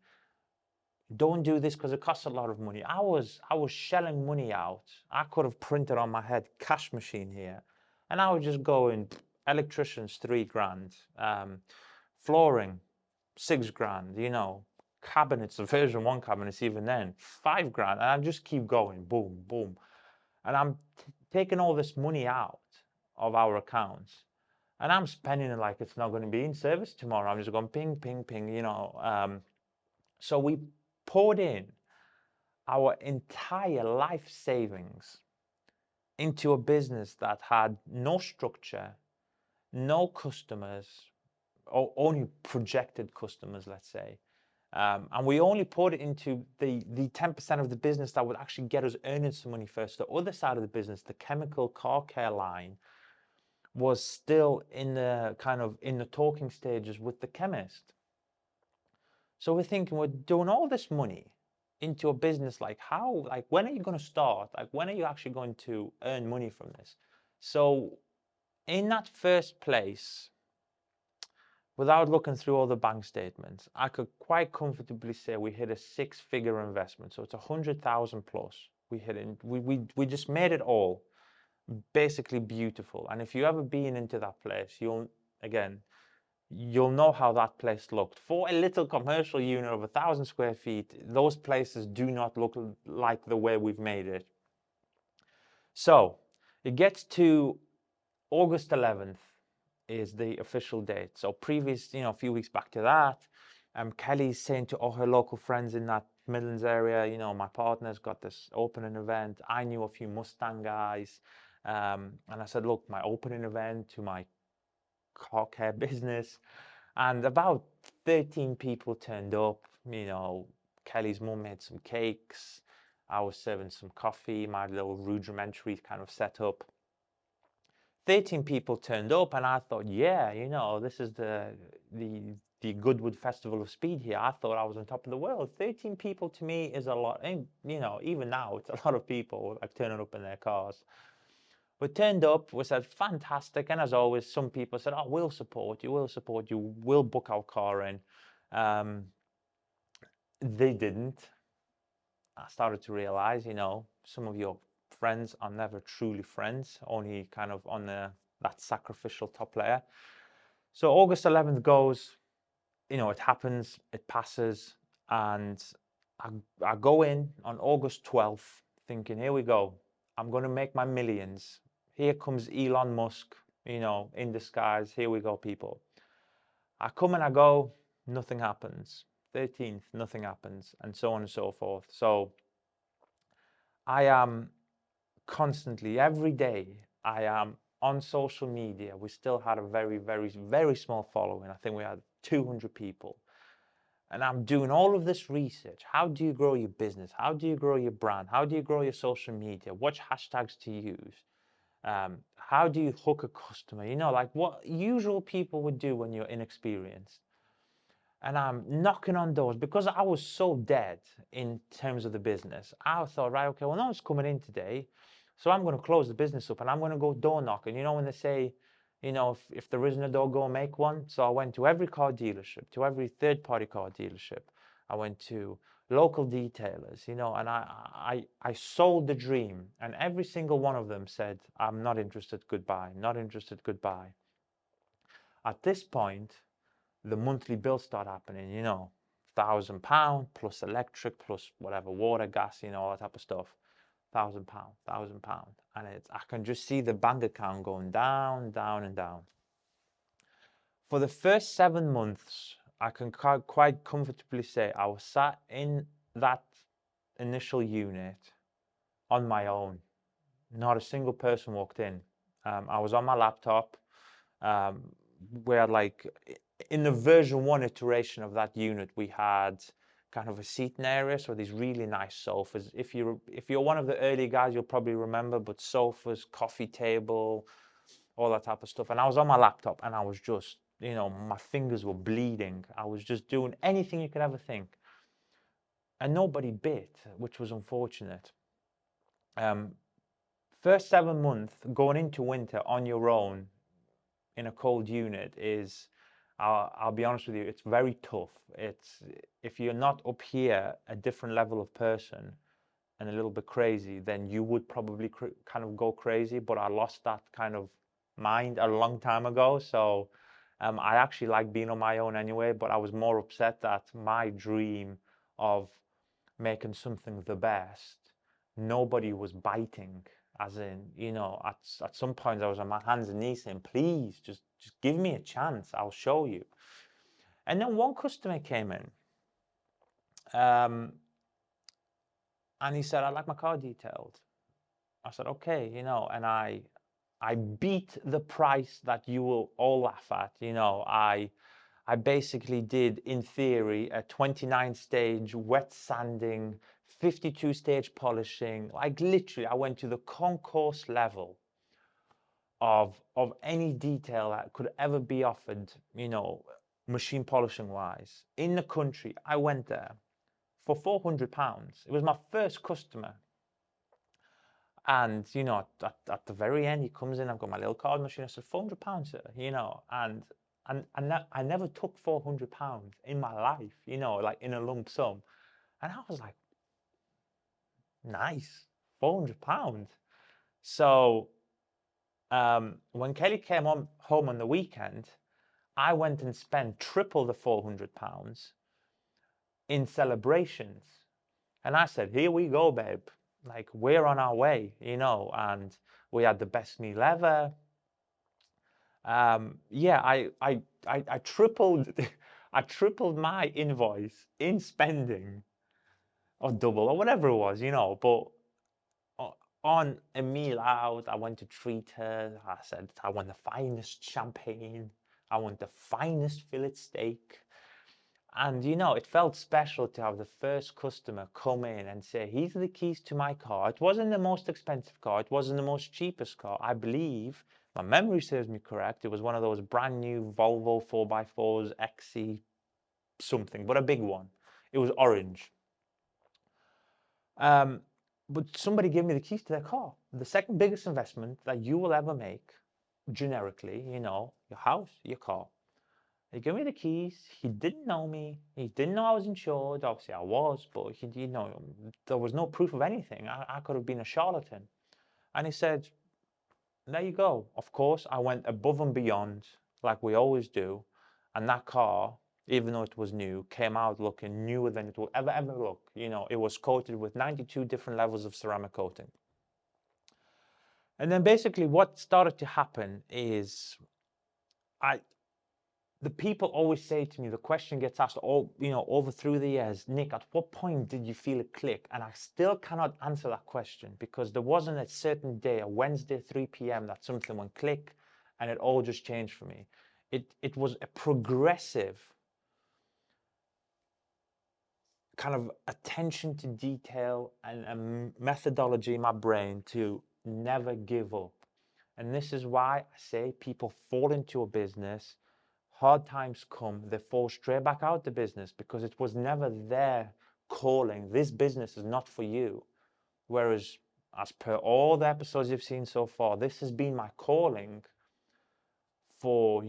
[SPEAKER 1] Don't do this because it costs a lot of money. I was shelling money out. I could have printed on my head, cash machine here. And I would just go in, electricians, 3 grand. Flooring, 6 grand, cabinets, the version 1 cabinets, even then, 5 grand. And I just keep going, boom, boom. And I'm taking all this money out of our accounts. And I'm spending it like it's not going to be in service tomorrow. I'm just going ping, ping, ping, So we poured in our entire life savings into a business that had no structure, no customers, or only projected customers, let's say. And we only poured it into the 10% of the business that would actually get us earning some money first. The other side of the business, the chemical car care line, was still in the talking stages with the chemist. So we're thinking, we're doing all this money into a business, when are you going to start? When are you actually going to earn money from this? So in that first place, without looking through all the bank statements, I could quite comfortably say we hit a 6-figure investment. So it's 100,000 plus. We hit it. We just made it all basically beautiful. And if you ever been into that place, you'll know how that place looked. For a little commercial unit of 1,000 square feet, those places do not look like the way we've made it. So it gets to August 11th. is the official date. So previous, a few weeks back to that, Kelly's saying to all her local friends in that Midlands area, my partner's got this opening event. I knew a few Mustang guys. And I said, look, my opening event to my car care business. And about 13 people turned up. Kelly's mum made some cakes. I was serving some coffee, my little rudimentary kind of setup. 13 people turned up, and I thought, yeah, this is the Goodwood Festival of Speed here. I thought I was on top of the world. 13 people to me is a lot. And, even now, it's a lot of people like turning up in their cars. We turned up, we said, fantastic. And as always, some people said, oh, we'll support you, we'll book our car in. They didn't. I started to realize, some of your friends are never truly friends, only kind of on that sacrificial top layer. So August 11th goes, it happens, it passes, and I go in on August 12th thinking, here we go, I'm going to make my millions. Here comes Elon Musk, in disguise. Here we go, people. I come and I go, nothing happens. 13th, nothing happens, and so on and so forth. So I am constantly, every day, I am on social media. We still had a very, very, very small following. I think we had 200 people. And I'm doing all of this research. How do you grow your business? How do you grow your brand? How do you grow your social media? What hashtags to use? How do you hook a customer? Like what usual people would do when you're inexperienced. And I'm knocking on doors because I was so dead in terms of the business. I thought, right, okay, well, no one's coming in today. So I'm going to close the business up and I'm going to go door knocking. When they say, if there isn't a door, go make one. So I went to every car dealership, to every third-party car dealership. I went to local detailers, and I sold the dream. And every single one of them said, I'm not interested, goodbye, not interested, goodbye. At this point, the monthly bills start happening, £1,000 plus electric plus whatever, water, gas, all that type of stuff. £1,000, £1,000. And I can just see the bank account going down, down, and down. For the first 7 months, I can quite comfortably say I was sat in that initial unit on my own. Not a single person walked in. I was on my laptop, where like in the version 1 iteration of that unit, we had kind of a seating area, so these really nice sofas. If you're one of the early guys, you'll probably remember, but sofas, coffee table, all that type of stuff. And I was on my laptop and I was just, my fingers were bleeding. I was just doing anything you could ever think. And nobody bit, which was unfortunate. First 7 months going into winter on your own in a cold unit is, I'll be honest with you, it's very tough. If you're not up here a different level of person and a little bit crazy, then you would probably kind of go crazy. But I lost that kind of mind a long time ago. So I actually like being on my own anyway, but I was more upset that my dream of making something the best, nobody was biting. As in, at some point I was on my hands and knees saying, please, just give me a chance. I'll show you. And then one customer came in. And he said, I'd like my car detailed. I said, okay, and I beat the price that you will all laugh at. I basically did, in theory, a 29-stage wet sanding, 52-stage polishing. Like literally, I went to the concourse level of any detail that could ever be offered, machine polishing wise in the country. I went there for £400. It was my first customer. And, at the very end, he comes in, I've got my little card machine. I said, £400, sir, and I never took £400 in my life, like in a lump sum. And I was like, nice, £400. So when Kelly came home on the weekend, I went and spent triple the £400 in celebrations. And I said, here we go, babe. Like, we're on our way, and we had the best meal ever. Yeah, I tripled, I tripled my invoice in spending, or double, or whatever it was, but on a meal out, I went to treat her. I said, I want the finest champagne. I want the finest fillet steak. And it felt special to have the first customer come in and say, "Here's the keys to my car." It wasn't the most expensive car. It wasn't the most cheapest car. I believe, my memory serves me correct, it was one of those brand new Volvo 4x4s, XC something, but a big one. It was orange. Um, but somebody gave me the keys to their car. The second biggest investment that you will ever make, generically, your house, your car. He gave me the keys. He didn't know me. He didn't know I was insured. Obviously, I was, but there was no proof of anything. I could have been a charlatan. And he said, "There you go." Of course, I went above and beyond, like we always do. And that car, even though it was new, came out looking newer than it will ever look. It was coated with 92 different levels of ceramic coating. And then basically what started to happen is I the people always say to me, the question gets asked over through the years, "Nick, at what point did you feel a click?" And I still cannot answer that question, because there wasn't a certain day, a Wednesday 3 p.m. that something went click and it all just changed for me. It was a progressive kind of attention to detail and a methodology in my brain to never give up. And this is why I say people fall into a business, hard times come, they fall straight back out the business, because it was never their calling. This business is not for you. Whereas, as per all the episodes you've seen so far, this has been my calling for,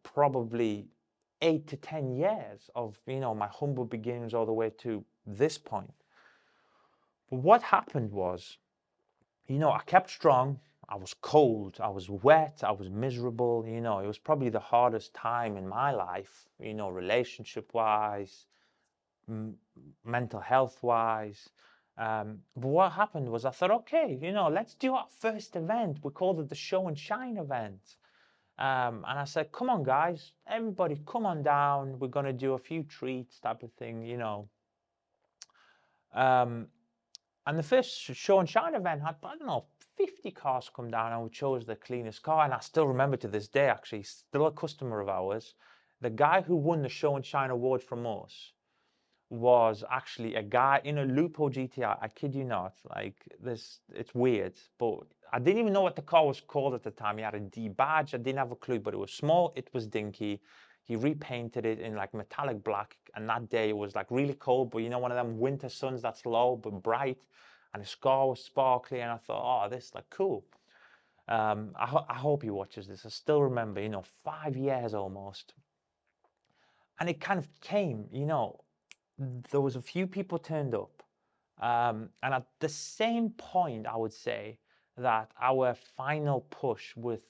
[SPEAKER 1] probably 8 to 10 years of, my humble beginnings all the way to this point. But what happened was, I kept strong. I was cold, I was wet, I was miserable. It was probably the hardest time in my life, relationship wise, mental health wise. But what happened was, I thought, okay, let's do our first event. We called it the Show and Shine event. And I said, "Come on, guys, everybody, come on down. We're going to do a few treats type of thing. Um, And the first Show and Shine event had, I don't know, 50 cars come down, and we chose the cleanest car. And I still remember to this day, actually, still a customer of ours. The guy who won the Show and Shine award from us was actually a guy in a Lupo GTI. I kid you not. Like this, it's weird, but I didn't even know what the car was called at the time. He had a D badge. I didn't have a clue, but it was small. It was dinky. He repainted it in like metallic black, and that day it was like really cold, but one of them winter suns that's low but bright, and his car was sparkly, and I thought, oh, this is like cool. I hope he watches this. I still remember, 5 years almost, and it kind of came, there was a few people turned up, and at the same point, I would say that our final push with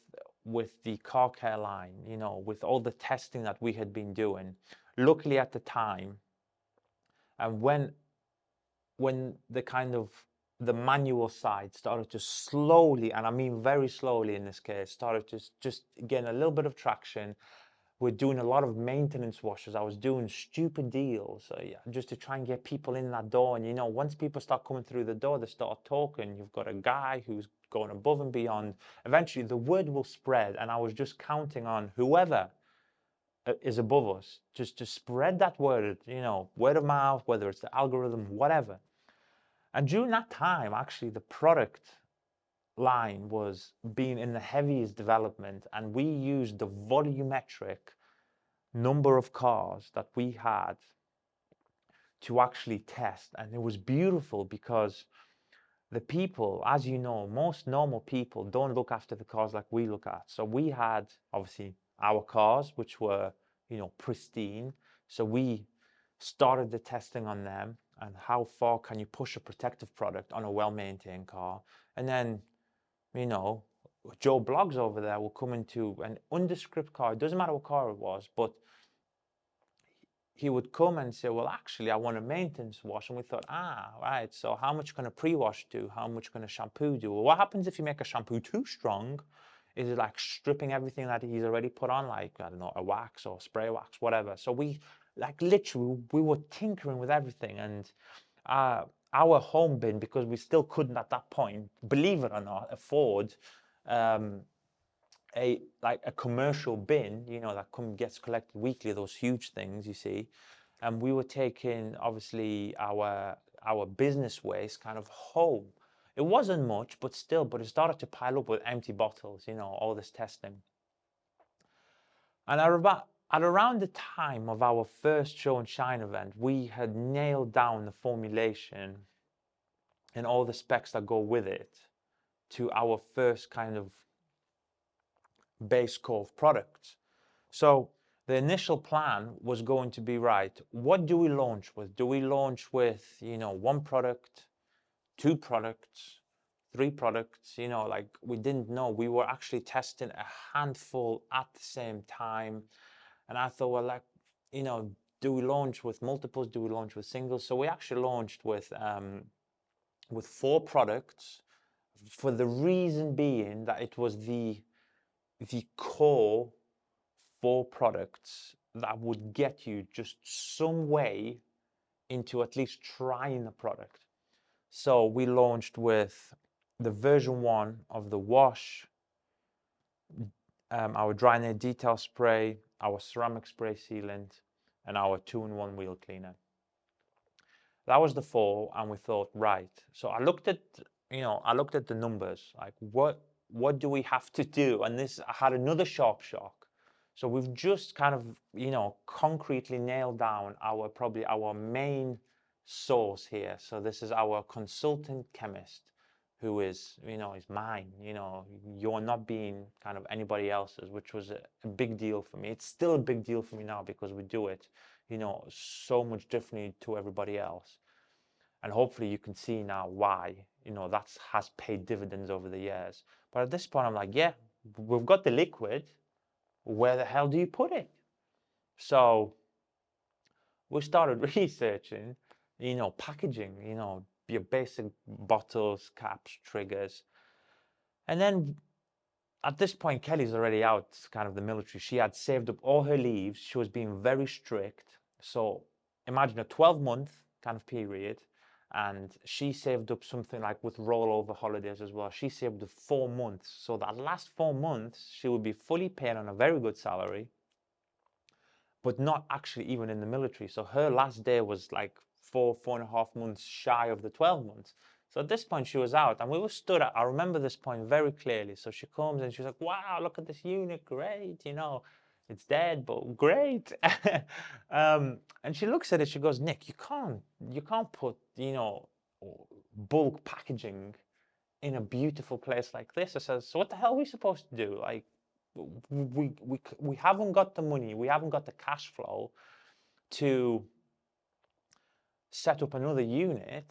[SPEAKER 1] the car care line, with all the testing that we had been doing, luckily at the time, and when the kind of the manual side started to slowly, and I mean very slowly in this case, started to just gain a little bit of traction. We're doing a lot of maintenance washes. I was doing stupid deals, yeah, just to try and get people in that door. And once people start coming through the door, they start talking. You've got a guy who's going above and beyond. Eventually, the word will spread. And I was just counting on whoever is above us, just to spread that word, word of mouth, whether it's the algorithm, whatever. And during that time, actually, the product line was being in the heaviest development, and we used the volumetric number of cars that we had to actually test. And it was beautiful, because the people, as you know, most normal people don't look after the cars like we look at. So we had obviously our cars, which were pristine. So we started the testing on them, and how far can you push a protective product on a well-maintained car. And then Joe Bloggs over there will come into an undescript car. It doesn't matter what car it was, but he would come and say, "Well, actually, I want a maintenance wash." And we thought, right, so how much can a pre-wash do? How much can a shampoo do? Well, what happens if you make a shampoo too strong? Is it like stripping everything that he's already put on, like, I don't know, a wax or spray wax, whatever? So we, like, literally, we were tinkering with everything. And our home bin, because we still couldn't at that point, believe it or not, afford a commercial bin, that gets collected weekly, those huge things, you see. And we were taking, obviously, our business waste kind of home. It wasn't much, but still, but it started to pile up with empty bottles, all this testing. And at around the time of our first show and shine event, we had nailed down the formulation and all the specs that go with it to our first kind of base core of products. So the initial plan was going to be, right, what do we launch with? Do we launch with, one product, two products, three products? Like, we didn't know. We were actually testing a handful at the same time. And I thought, well, like, do we launch with multiples? Do we launch with singles? So we actually launched with 4 products, for the reason being that it was the core 4 products that would get you just some way into at least trying the product. So we launched with the version 1 of the wash, our dry nail detail spray, our ceramic spray sealant, and our 2-in-1 wheel cleaner. That was the 4, and we thought, right. So I looked at the numbers, like what do we have to do? And I had another sharp shock. So we've just kind of, concretely nailed down probably our main source here. So this is our consultant chemist, who is, is mine. You're not being kind of anybody else's, which was a big deal for me. It's still a big deal for me now, because we do it, so much differently to everybody else. And hopefully you can see now why, that has paid dividends over the years. But at this point, I'm like, yeah, we've got the liquid. Where the hell do you put it? So we started researching, packaging, your basic bottles, caps, triggers. And then at this point, Kelly's already out kind of the military. She had saved up all her leaves. She was being very strict. So imagine a 12-month kind of period. And she saved up something like, with rollover holidays as well, she saved up 4 months. So that last 4 months, she would be fully paid on a very good salary, but not actually even in the military. So her last day was like 4.5 months shy of the 12 months. So at this point, she was out, and we were stood at, I remember this point very clearly. So she comes and she's like, wow, look at this unit, great, it's dead, but great. And she looks at it, she goes, Nick, you can't put, bulk packaging in a beautiful place like this. I says, so what the hell are we supposed to do? Like, we haven't got the money, we haven't got the cash flow to set up another unit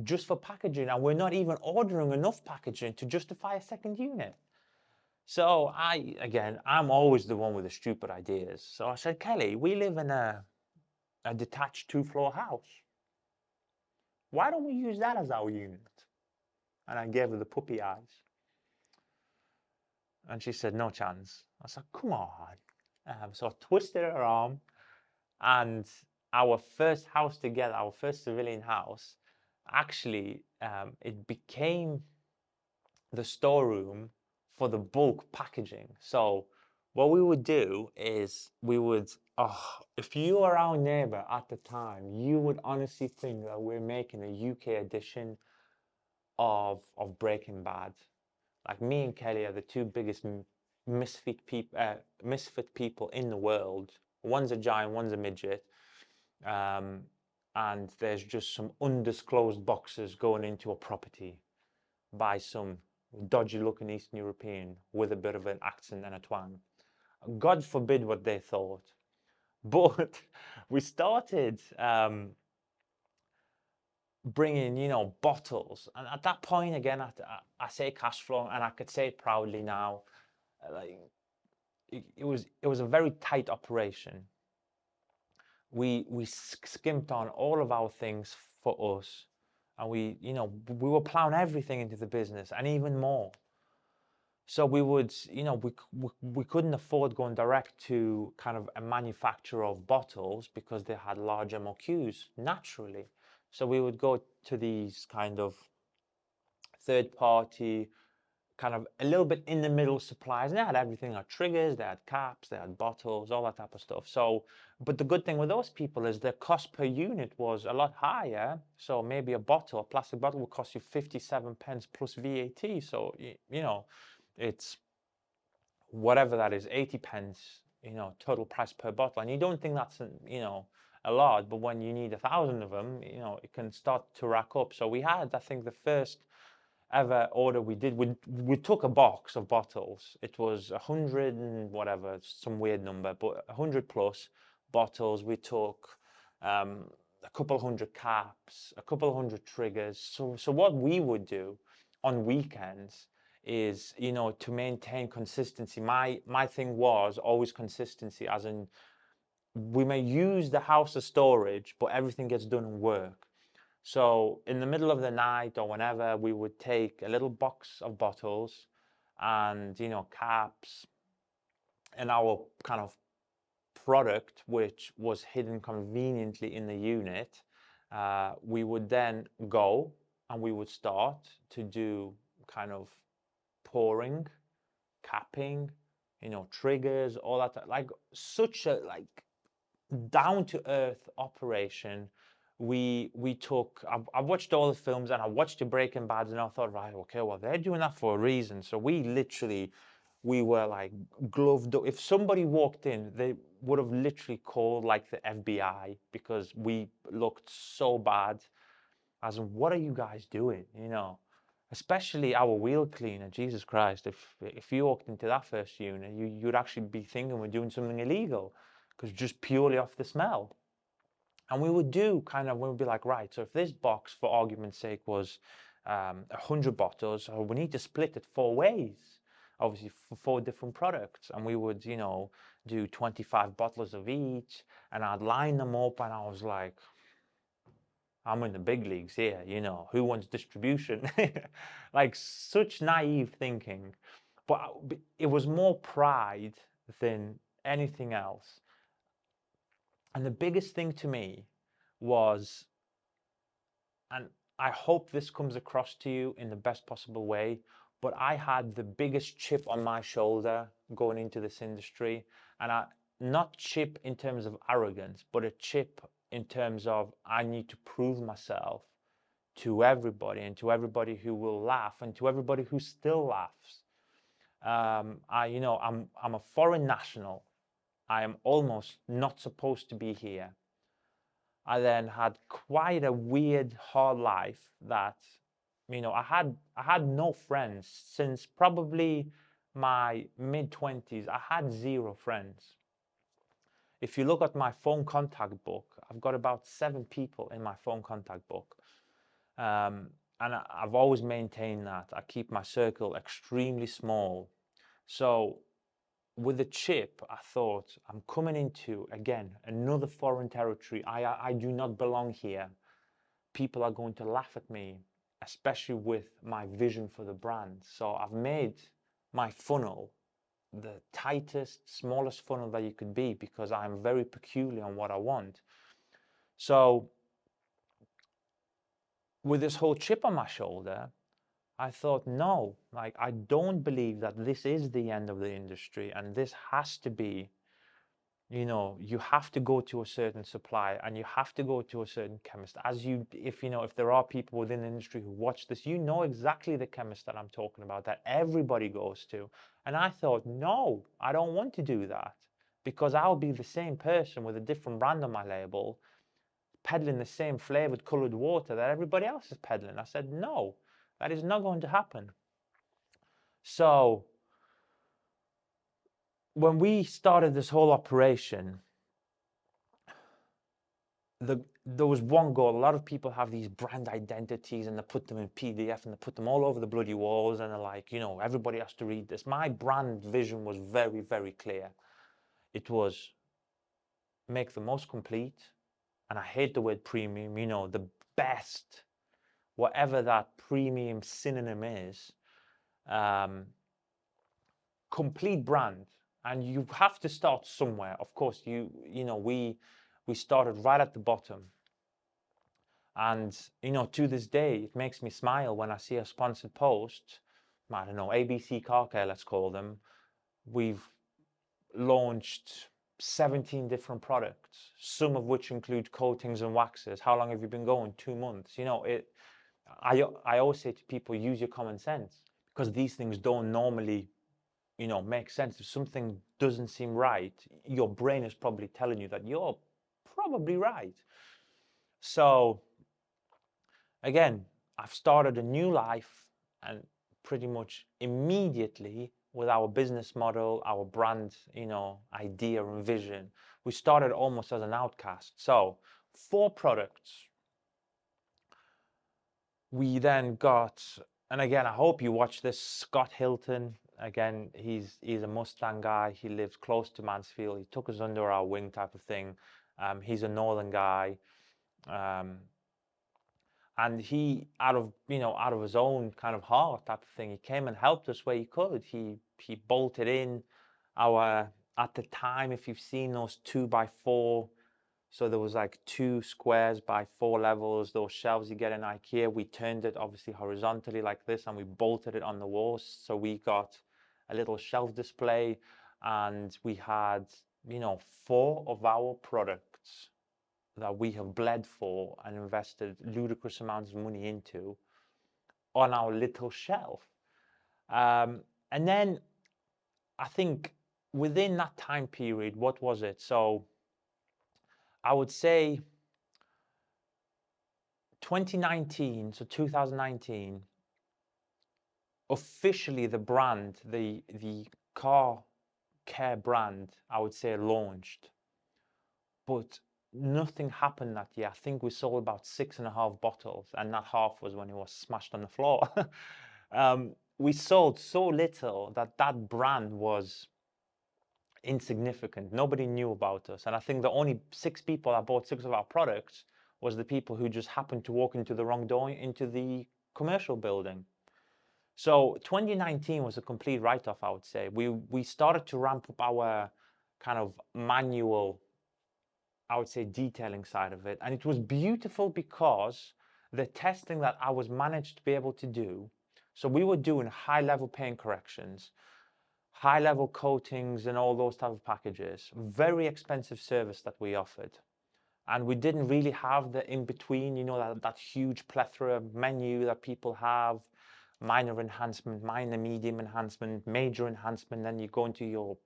[SPEAKER 1] just for packaging, and we're not even ordering enough packaging to justify a second unit. So I'm always the one with the stupid ideas. So I said, Kelly, we live in a detached 2-floor house. Why don't we use that as our unit? And I gave her the puppy eyes. And she said, no chance. I said, come on. So I twisted her arm, and our first house together, our first civilian house, actually, it became the storeroom for the bulk packaging. So what we would do is if you were our neighbor at the time, you would honestly think that we're making a UK edition of Breaking Bad. Like, me and Kelly are the 2 biggest misfit people in the world. One's a giant, one's a midget. And there's just some undisclosed boxes going into a property by some dodgy looking Eastern European with a bit of an accent and a twang. God forbid what they thought. But we started bringing, bottles. And at that point, again, I say cash flow, and I could say it proudly now, like, it was a very tight operation. We skimped on all of our things for us, and we were plowing everything into the business and even more. So we would, we couldn't afford going direct to kind of a manufacturer of bottles because they had large MOQs naturally. So we would go to these kind of third party, kind of a little bit in the middle suppliers, and they had everything. They had triggers, they had caps, they had bottles, all that type of stuff. So, but the good thing with those people is their cost per unit was a lot higher. So maybe a bottle, a plastic bottle, would cost you 57 pence plus VAT. So it's whatever that is, 80 pence, total price per bottle. And you don't think that's, a lot, but when you need 1,000 of them, it can start to rack up. So we had, I think, the first ever order we did, we took a box of bottles. It was 100 and whatever, some weird number, but 100 plus bottles. We took a couple hundred caps, a couple hundred triggers. So what we would do on weekends is, to maintain consistency. My thing was always consistency, as in we may use the house as storage, but everything gets done in work. So in the middle of the night or whenever, we would take a little box of bottles and, caps and our kind of product, which was hidden conveniently in the unit. We would then go and we would start to do kind of pouring, capping, triggers, all that, like such a down to earth operation. We took, I've watched all the films and I watched the Breaking Bad, and I thought, right, okay, well, they're doing that for a reason. So we were like gloved up. If somebody walked in, they would have literally called like the FBI because we looked so bad. As in, what are you guys doing? Especially our wheel cleaner. Jesus Christ, if you walked into that first unit, you'd actually be thinking we're doing something illegal, because just purely off the smell. And we would do kind of, we would be like, right, so if this box, for argument's sake, was 100 bottles, so we need to split it 4 ways, obviously for 4 different products. And we would, do 25 bottles of each, and I'd line them up, and I was like, I'm in the big leagues here, who wants distribution? Like such naive thinking. But it was more pride than anything else. And the biggest thing to me was, and I hope this comes across to you in the best possible way, but I had the biggest chip on my shoulder going into this industry. And not chip in terms of arrogance, but a chip in terms of I need to prove myself to everybody, and to everybody who will laugh, and to everybody who still laughs. I'm a foreign national. I am almost not supposed to be here. I then had quite a weird, hard life that, I had no friends since probably my mid-20s. I had 0 friends. If you look at my phone contact book, I've got about 7 people in my phone contact book. And I've always maintained that. I keep my circle extremely small. So with the chip, I thought, I'm coming into, again, another foreign territory. I do not belong here. People are going to laugh at me, especially with my vision for the brand. So I've made my funnel the tightest, smallest funnel that you could be, because I'm very peculiar on what I want. So with this whole chip on my shoulder, I thought, no, like, I don't believe that this is the end of the industry, and this has to be, you have to go to a certain supplier, and you have to go to a certain chemist. If there are people within the industry who watch this, exactly the chemist that I'm talking about, that everybody goes to. And I thought, no, I don't want to do that, because I'll be the same person with a different brand on my label, peddling the same flavored colored water that everybody else is peddling. I said, no, that is not going to happen. So when we started this whole operation, there was one goal. A lot of people have these brand identities, and they put them in PDF, and they put them all over the bloody walls, and they're like, everybody has to read this. My brand vision was very, very clear. It was make the most complete, and I hate the word premium, the best, whatever that premium synonym is, complete brand, and you have to start somewhere. Of course, we started right at the bottom, and to this day it makes me smile when I see a sponsored post. I don't know, ABC Car Care, let's call them. We've launched 17 different products, some of which include coatings and waxes. How long have you been going? 2 months. I always say to people, use your common sense, because these things don't normally make sense. If something doesn't seem right, your brain is probably telling you that you're probably right. So again, I've started a new life, and pretty much immediately with our business model, our brand, idea and vision, we started almost as an outcast. So 4 products. We then got, and again, I hope you watch this, Scott Hilton. Again, he's a Mustang guy. He lives close to Mansfield. He took us under our wing type of thing. He's a northern guy. And he, out of his own kind of heart type of thing, he came and helped us where he could. He bolted in our, at the time, if you've seen those 2x4, so there was like 2 squares by 4 levels, those shelves you get in IKEA. We turned it obviously horizontally like this, and we bolted it on the walls. So we got a little shelf display, and we had 4 of our products that we have bled for and invested ludicrous amounts of money into on our little shelf. And then I think within that time period, what was it? So I would say 2019, officially the brand, the car care brand, I would say, launched. But nothing happened that year. I think we sold about 6.5 bottles, and that half was when it was smashed on the floor. We sold so little that brand was insignificant. Nobody knew about us. And I think the only 6 people that bought 6 of our products was the people who just happened to walk into the wrong door into the commercial building. So 2019 was a complete write-off, I would say. We started to ramp up our kind of manual, I would say, detailing side of it. And it was beautiful because the testing that I was managed to be able to do, so we were doing high-level paint corrections, high-level coatings and all those type of packages, very expensive service that we offered. And we didn't really have the in-between, that huge plethora menu that people have, minor enhancement, minor medium enhancement, major enhancement, then you go into your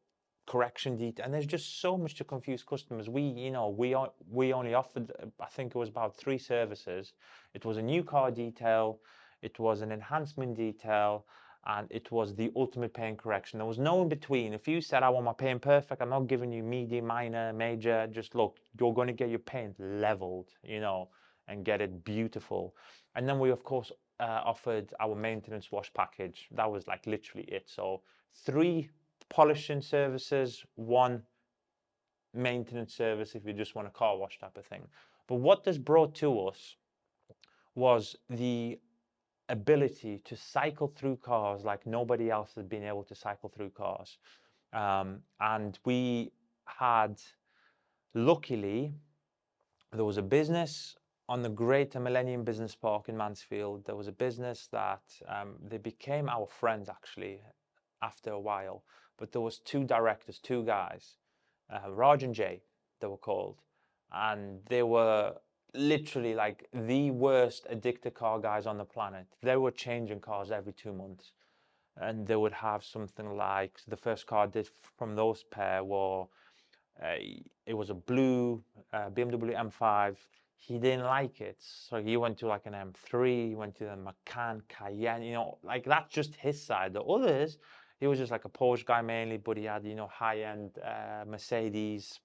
[SPEAKER 1] correction detail, and there's just so much to confuse customers. We only offered, I think it was about 3 services. It was a new car detail, it was an enhancement detail, and it was the ultimate paint correction. There was no in between. If you said, I want my paint perfect, I'm not giving you medium, minor, major, just look, you're going to get your paint leveled, and get it beautiful. And then we, of course, offered our maintenance wash package. That was like literally it. So 3 polishing services, 1 maintenance service if you just want a car wash type of thing. But what this brought to us was the ability to cycle through cars like nobody else has been able to cycle through cars. And we had, luckily, there was a business on the Greater Millennium Business Park in Mansfield. There was a business that they became our friends actually after a while. But there was 2 directors, 2 guys, Raj and Jay, they were called, and they were literally like the worst addicted car guys on the planet. They were changing cars every 2 months, and they would have something like, the first car I did from those pair were it was a blue BMW M5. He didn't like it, so he went to like an M3, he went to the Macan, Cayenne, like that's just his side. The others, he was just like a Porsche guy mainly, but he had, high-end Mercedes,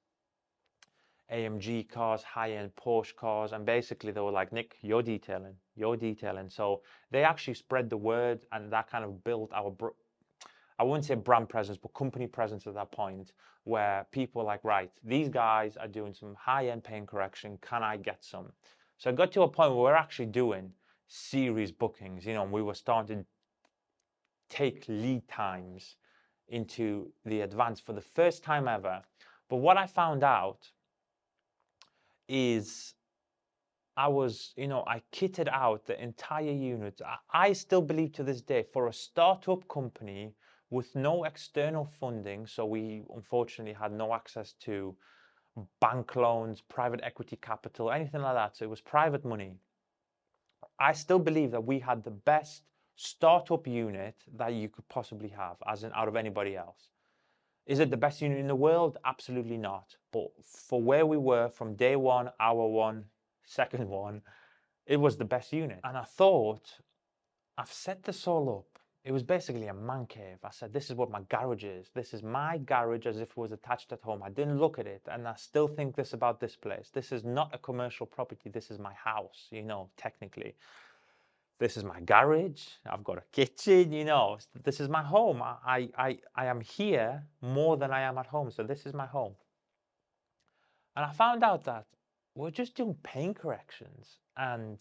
[SPEAKER 1] AMG cars, high-end Porsche cars, and basically they were like, Nick, you're detailing. So they actually spread the word, and that kind of built our, I wouldn't say brand presence, but company presence at that point, where people were like, right, these guys are doing some high-end paint correction, can I get some? So it got to a point where we're actually doing series bookings, and we were starting to take lead times into the Advance for the first time ever. But what I found out is I kitted out the entire unit. I still believe to this day, for a startup company with no external funding, so we unfortunately had no access to bank loans, private equity capital, anything like that. So it was private money. I still believe that we had the best startup unit that you could possibly have, as in out of anybody else. Is it the best unit in the world? Absolutely not. But for where we were from day one, hour one, second one, it was the best unit. And I thought, I've set this all up. It was basically a man cave. I said, this is what my garage is. This is my garage as if it was attached at home. I didn't look at it. And I still think this about this place. This is not a commercial property. This is my house, technically. This is my garage. I've got a kitchen, This is my home. I am here more than I am at home. So this is my home. And I found out that we're just doing paint corrections. And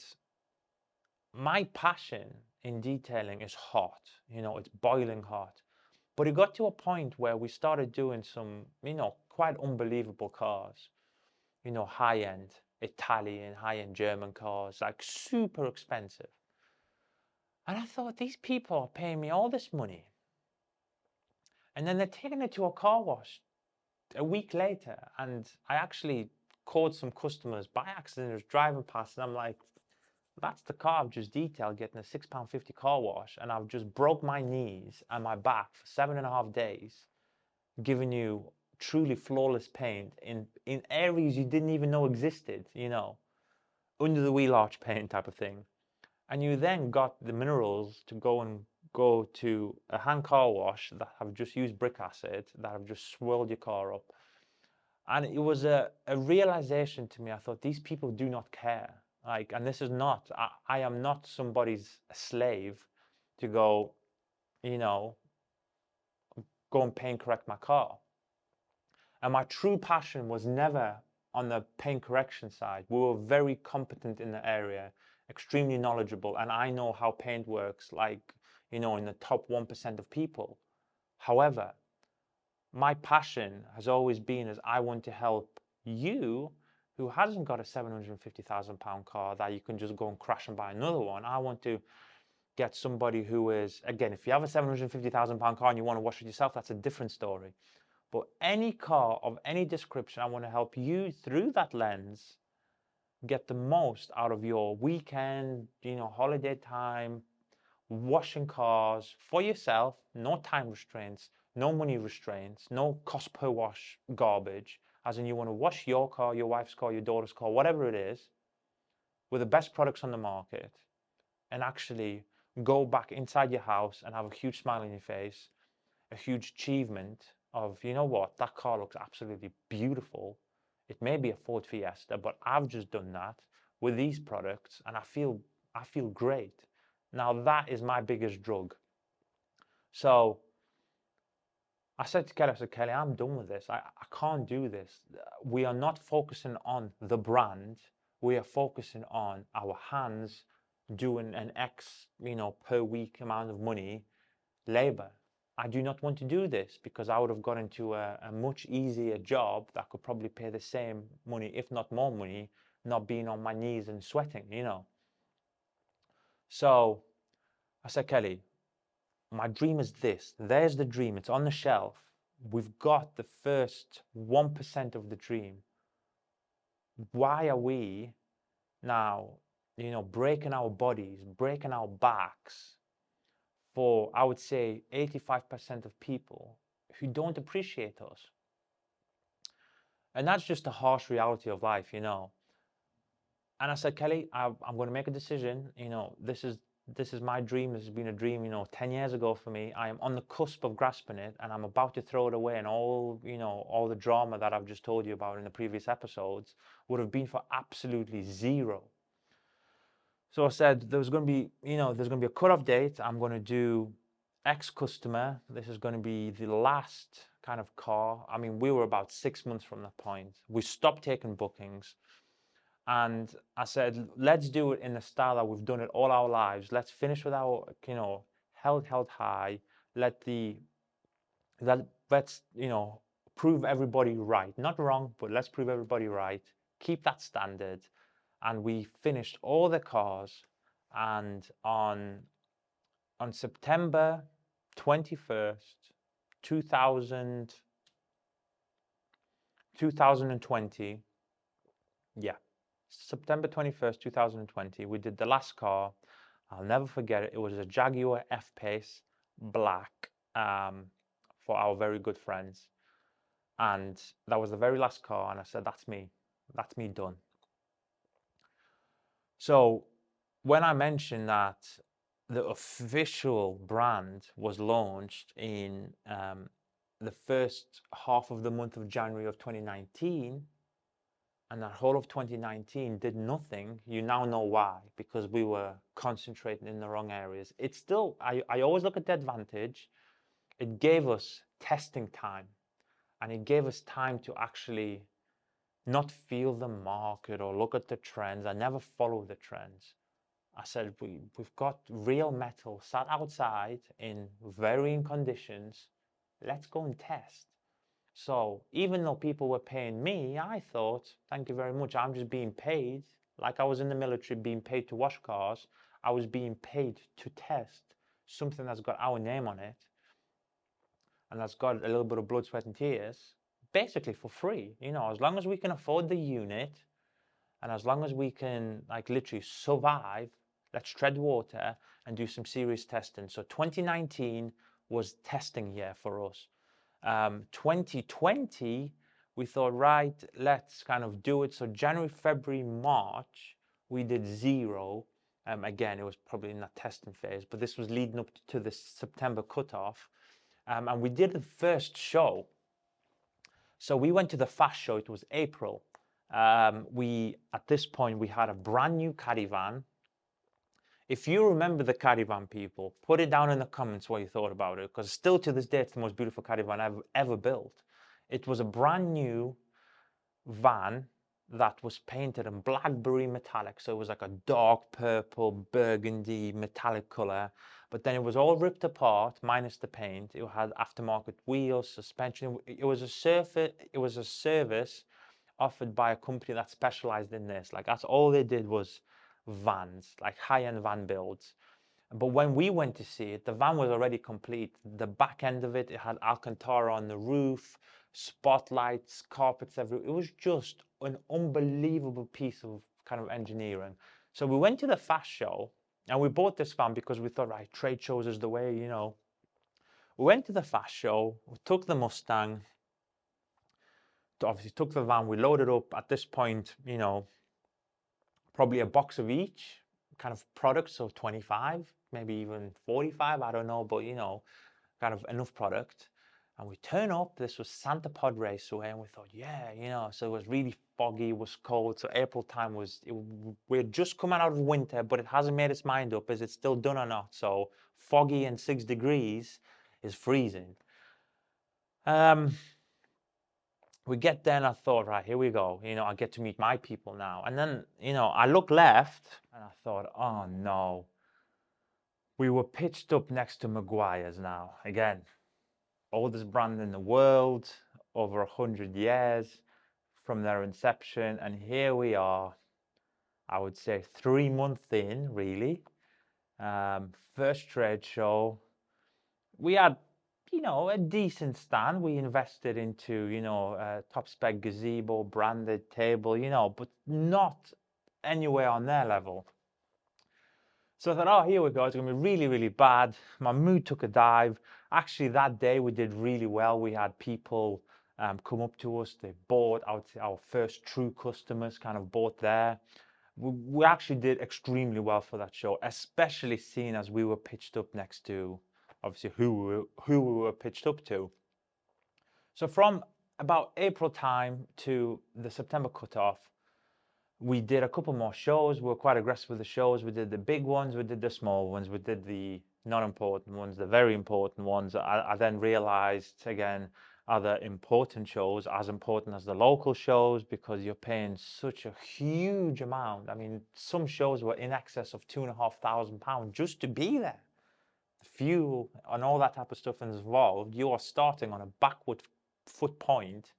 [SPEAKER 1] my passion in detailing is hot, it's boiling hot. But it got to a point where we started doing some, quite unbelievable cars, high-end Italian, high-end German cars, like super expensive. And I thought, these people are paying me all this money. And then they're taking it to a car wash a week later. And I actually called some customers by accident, was driving past, and I'm like, that's the car I've just detailed getting a £6.50 car wash, and I've just broke my knees and my back for 7.5 days, giving you truly flawless paint in areas you didn't even know existed, under the wheel arch paint type of thing. And you then got the minerals to go to a hand car wash that have just used brick acid, that have just swirled your car up. And it was a realization to me. I thought, these people do not care. And this is not, I am not somebody's slave to go, go and paint correct my car. And my true passion was never on the paint correction side. We were very competent in the area, extremely knowledgeable, and I know how paint works, in the top 1% of people. However, my passion has always been is I want to help you who hasn't got a £750,000 car that you can just go and crash and buy another one. I want to get somebody who is, again, if you have a £750,000 car and you want to wash it yourself, that's a different story. But any car of any description, I want to help you through that lens get the most out of your weekend, holiday time, washing cars for yourself, no time restraints, no money restraints, no cost per wash garbage, as in you want to wash your car, your wife's car, your daughter's car, whatever it is, with the best products on the market, and actually go back inside your house and have a huge smile on your face, a huge achievement of, what, that car looks absolutely beautiful. It may be a Ford Fiesta, but I've just done that with these products and I feel great. Now that is my biggest drug. So I said to Kelly, Kelly, I'm done with this. I can't do this. We are not focusing on the brand. We are focusing on our hands doing an X, per week amount of money, labor. I do not want to do this because I would have got into a much easier job that could probably pay the same money, if not more money, not being on my knees and sweating, So I said, Kelly, my dream is this. There's the dream. It's on the shelf. We've got the first 1% of the dream. Why are we now, breaking our bodies, breaking our backs for, I would say, 85% of people who don't appreciate us? And that's just a harsh reality of life, And I said, Kelly, I'm going to make a decision. This is my dream. This has been a dream, 10 years ago for me. I am on the cusp of grasping it, and I'm about to throw it away. And all the drama that I've just told you about in the previous episodes would have been for absolutely zero. So I said, there's going to be a cutoff date. I'm going to do X customer. This is going to be the last kind of car. I mean, we were about 6 months from that point. We stopped taking bookings. And I said, let's do it in the style that we've done it all our lives. Let's finish with our, held high. Let the that let's, prove everybody right. Not wrong, but let's prove everybody right. Keep that standard. And we finished all the cars. And on September 21st, 2020, yeah, September 21st, 2020, we did the last car. I'll never forget it. It was a Jaguar F-Pace black, for our very good friends. And that was the very last car. And I said, that's me done. So when I mentioned that the official brand was launched in the first half of the month of January of 2019, and that whole of 2019 did nothing, you now know why, because we were concentrating in the wrong areas. It's still, I always look at the advantage. It gave us testing time, and it gave us time to actually not feel the market or look at the trends. I never follow the trends. I said, we've got real metal sat outside in varying conditions. Let's go and test. So even though people were paying me, I thought, thank you very much. I'm just being paid. Like I was in the military being paid to wash cars. I was being paid to test something that's got our name on it and that's got a little bit of blood, sweat and tears, basically for free. As long as we can afford the unit and as long as we can like literally survive, let's tread water and do some serious testing. So 2019 was testing year for us. 2020, we thought, right, let's kind of do it. So January, February, March, we did zero. Again, it was probably in that testing phase, but this was leading up to the September cutoff. And we did the first show. So we went to the fast show. It was April. At this point, we had a brand new caravan. If you remember the caravan, people, put it down in the comments what you thought about it, because still to this day, it's the most beautiful caravan I've ever built. It was a brand new van that was painted in blackberry metallic. So it was like a dark purple, burgundy, metallic color. But then it was all ripped apart, minus the paint. It had aftermarket wheels, suspension. It was a service offered by a company that specialized in this. Like that's all they did was vans, like high-end van builds. But when we went to see it, the van was already complete. The back end of it, it had Alcantara on the roof, spotlights, carpets everywhere. It was just an unbelievable piece of kind of engineering. So we went to the fast show and we bought this van because we thought, right, trade shows is the way, We went to the fast show, we took the Mustang, obviously took the van, we loaded up at this point, probably a box of each kind of products, so 25, maybe even 45, I don't know, but kind of enough product. And we turn up, this was Santa Pod Raceway, and we thought, yeah, so it was really foggy, it was cold, so April time we're just coming out of winter, but it hasn't made its mind up, is it still done or not? So foggy and 6 degrees is freezing. We get there and I thought, right, here we go. I get to meet my people now. And then, I look left and I thought, oh no. We were pitched up next to Maguire's now. Again, oldest brand in the world, over 100 years from their inception. And here we are, I would say 3 months in, really. First trade show. We had a decent stand. We invested into, a top spec gazebo, branded table, but not anywhere on their level. So I thought, oh, here we go. It's going to be really, really bad. My mood took a dive. Actually, that day we did really well. We had people come up to us. They bought, I would say our first true customers kind of bought there. We actually did extremely well for that show, especially seeing as we were pitched up next to obviously who we were pitched up to. So from about April time to the September cutoff, we did a couple more shows. We were quite aggressive with the shows. We did the big ones, we did the small ones, we did the not important ones, the very important ones. I then realized again, other important shows as important as the local shows because you're paying such a huge amount. I mean, some shows were in excess of £2,500 just to be there. fuel and all that type of stuff is involved, you are starting on a backward foot point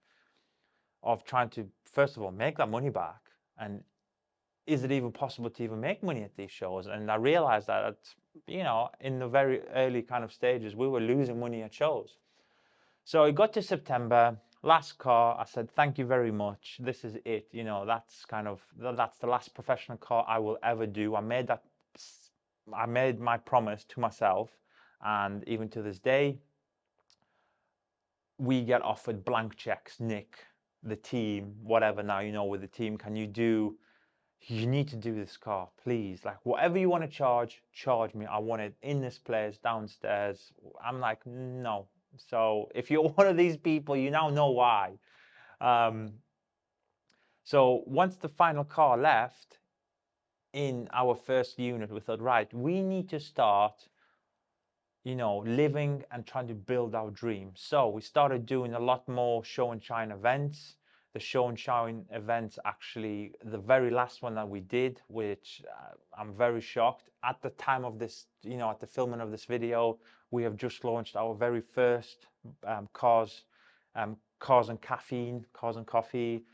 [SPEAKER 1] of trying to, first of all, make that money back. And is it even possible to even make money at these shows? And I realized that, in the very early kind of stages, we were losing money at shows. So it got to September, last car. I said, thank you very much. This is it. That's the last professional car I will ever do. I made my promise to myself. And even to this day, we get offered blank checks. Nick, the team, whatever, now, with the team, you need to do this car, please. Like, whatever you want to charge me. I want it in this place, downstairs. I'm like, no. So if you're one of these people, you now know why. So once the final car left in our first unit, we thought, right, we need to start, living and trying to build our dream. So we started doing a lot more show and shine events. The show and shine events, actually, the very last one that we did, which I'm very shocked. At the time of this, at the filming of this video, we have just launched our very first cars and coffee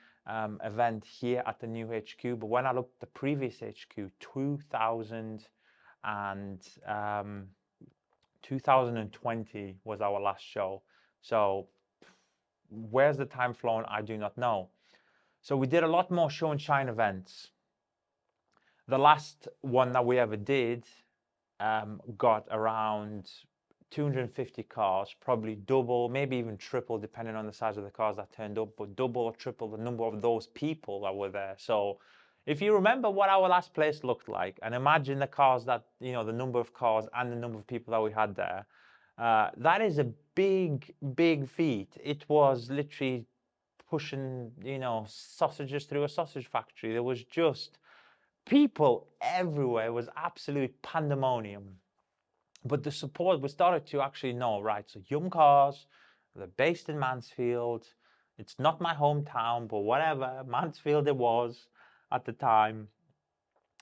[SPEAKER 1] event here at the new HQ. But when I looked at the previous HQ, 2020 was our last show. So where's the time flown? I do not know. So we did a lot more show and shine events. The last one that we ever did got around 250 cars, probably double, maybe even triple, depending on the size of the cars that turned up, but double or triple the number of those people that were there. So if you remember what our last place looked like, and imagine the cars that, the number of cars and the number of people that we had there, that is a big, big feat. It was literally pushing, sausages through a sausage factory. There was just people everywhere. It was absolute pandemonium. But the support, we started to actually know, right, so YumCars, they're based in Mansfield. It's not my hometown, but whatever, Mansfield it was at the time.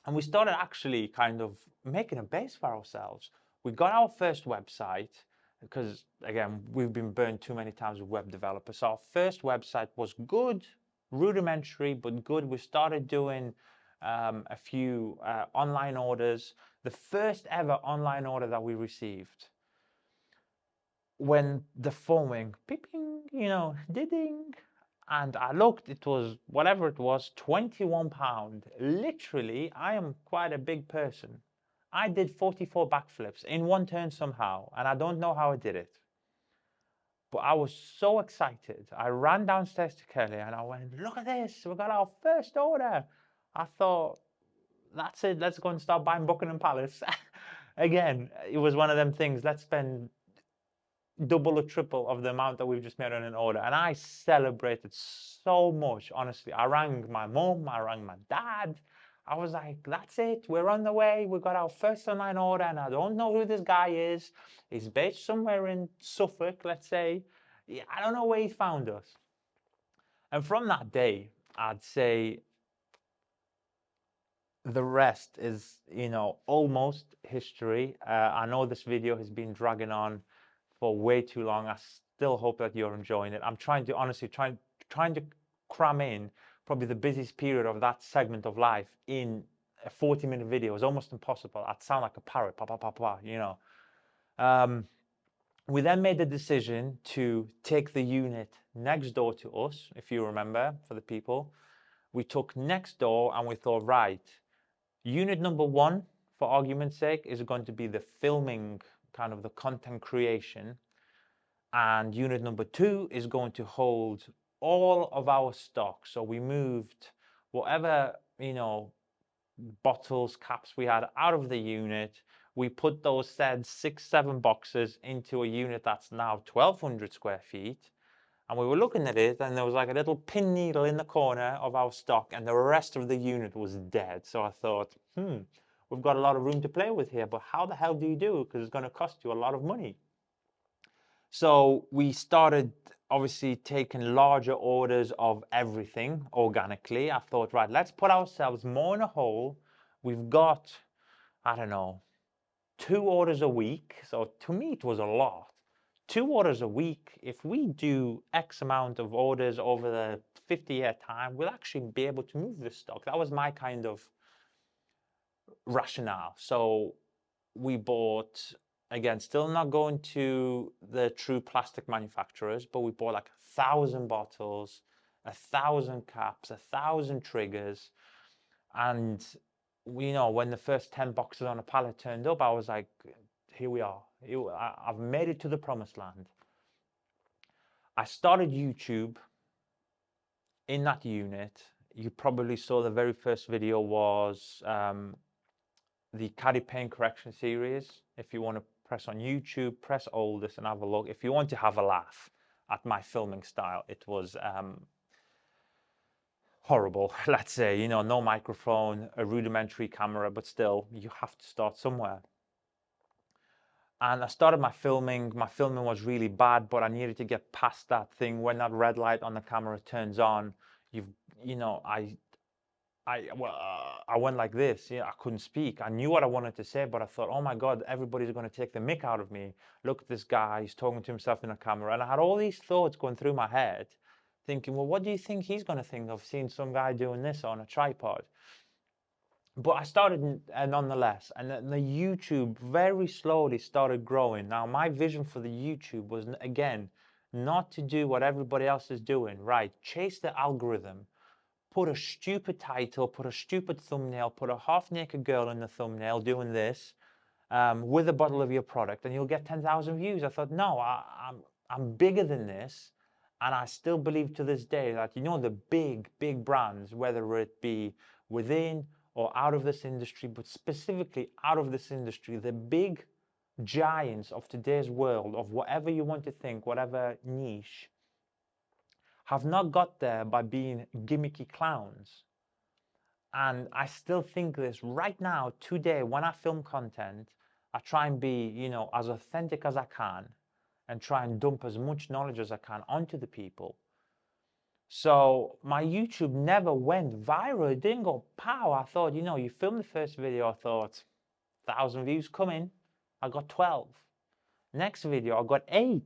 [SPEAKER 1] And we started actually kind of making a base for ourselves. We got our first website because, again, we've been burned too many times with web developers. So our first website was good, rudimentary, but good. We started doing a few online orders. The first ever online order that we received, when the phone went, beeping, ding, and I looked, it was whatever it was, £21. Literally, I am quite a big person. I did 44 backflips in one turn somehow, and I don't know how I did it. But I was so excited. I ran downstairs to Kelly and I went, look at this, we got our first order. I thought, that's it, let's go and start buying Buckingham Palace. Again, it was one of them things, let's spend double or triple of the amount that we've just made on an order. And I celebrated so much, honestly. I rang my mom, I rang my dad. I was like, that's it, we're on the way. We got our first online order, and I don't know who this guy is. He's based somewhere in Suffolk, let's say. Yeah, I don't know where he found us. And from that day, I'd say the rest is, almost history. I know this video has been dragging on for way too long. I still hope that you're enjoying it. I'm trying to honestly trying to cram in probably the busiest period of that segment of life in a 40-minute video. Is almost impossible. I'd sound like a parrot, pa pa pa pa, We then made the decision to take the unit next door to us, if you remember, for the people. We took next door and we thought, right, unit number 1, for argument's sake, is going to be the filming, kind of the content creation. And unit number 2 is going to hold all of our stock. So we moved whatever, bottles, caps we had out of the unit. We put those said 6-7 boxes into a unit that's now 1,200 square feet. And we were looking at it, and there was like a little pin needle in the corner of our stock, and the rest of the unit was dead. So I thought, we've got a lot of room to play with here, but how the hell do you do it? Because it's going to cost you a lot of money. So we started obviously taking larger orders of everything organically. I thought, right, let's put ourselves more in a hole. We've got, I don't know, 2 orders a week. So to me, it was a lot. 2 orders a week. If we do X amount of orders over the 50-year time, we'll actually be able to move this stock. That was my kind of rationale. So we bought, again, still not going to the true plastic manufacturers, but we bought like 1,000 bottles, 1,000 caps, 1,000 triggers. And when the first 10 boxes on a pallet turned up, I was like, here we are. I've made it to the promised land. I started YouTube in that unit. You probably saw the very first video was the caddy paint correction series. If you want to press on YouTube, press oldest and have a look. If you want to have a laugh at my filming style, it was horrible. Let's say, no microphone, a rudimentary camera, but still, you have to start somewhere. And I started my filming. My filming was really bad, but I needed to get past that thing. When that red light on the camera turns on, I went like this. I couldn't speak. I knew what I wanted to say, but I thought, oh my God, everybody's going to take the mick out of me. Look at this guy, he's talking to himself in a camera. And I had all these thoughts going through my head, thinking, well, what do you think he's going to think of seeing some guy doing this on a tripod? But I started nonetheless, and the YouTube very slowly started growing. Now, my vision for the YouTube was, again, not to do what everybody else is doing, right? Chase the algorithm. Put a stupid title, put a stupid thumbnail, put a half-naked girl in the thumbnail doing this with a bottle of your product, and you'll get 10,000 views. I thought, no, I'm bigger than this, and I still believe to this day that, the big brands, whether it be within or out of this industry, but specifically out of this industry, the big giants of today's world, of whatever you want to think, whatever niche, have not got there by being gimmicky clowns. And I still think this right now, today, when I film content, I try and be, as authentic as I can and try and dump as much knowledge as I can onto the people. So my YouTube never went viral. It didn't go pow. I thought, you filmed the first video, I thought, 1,000 views coming. I got 12. Next video, I got 8.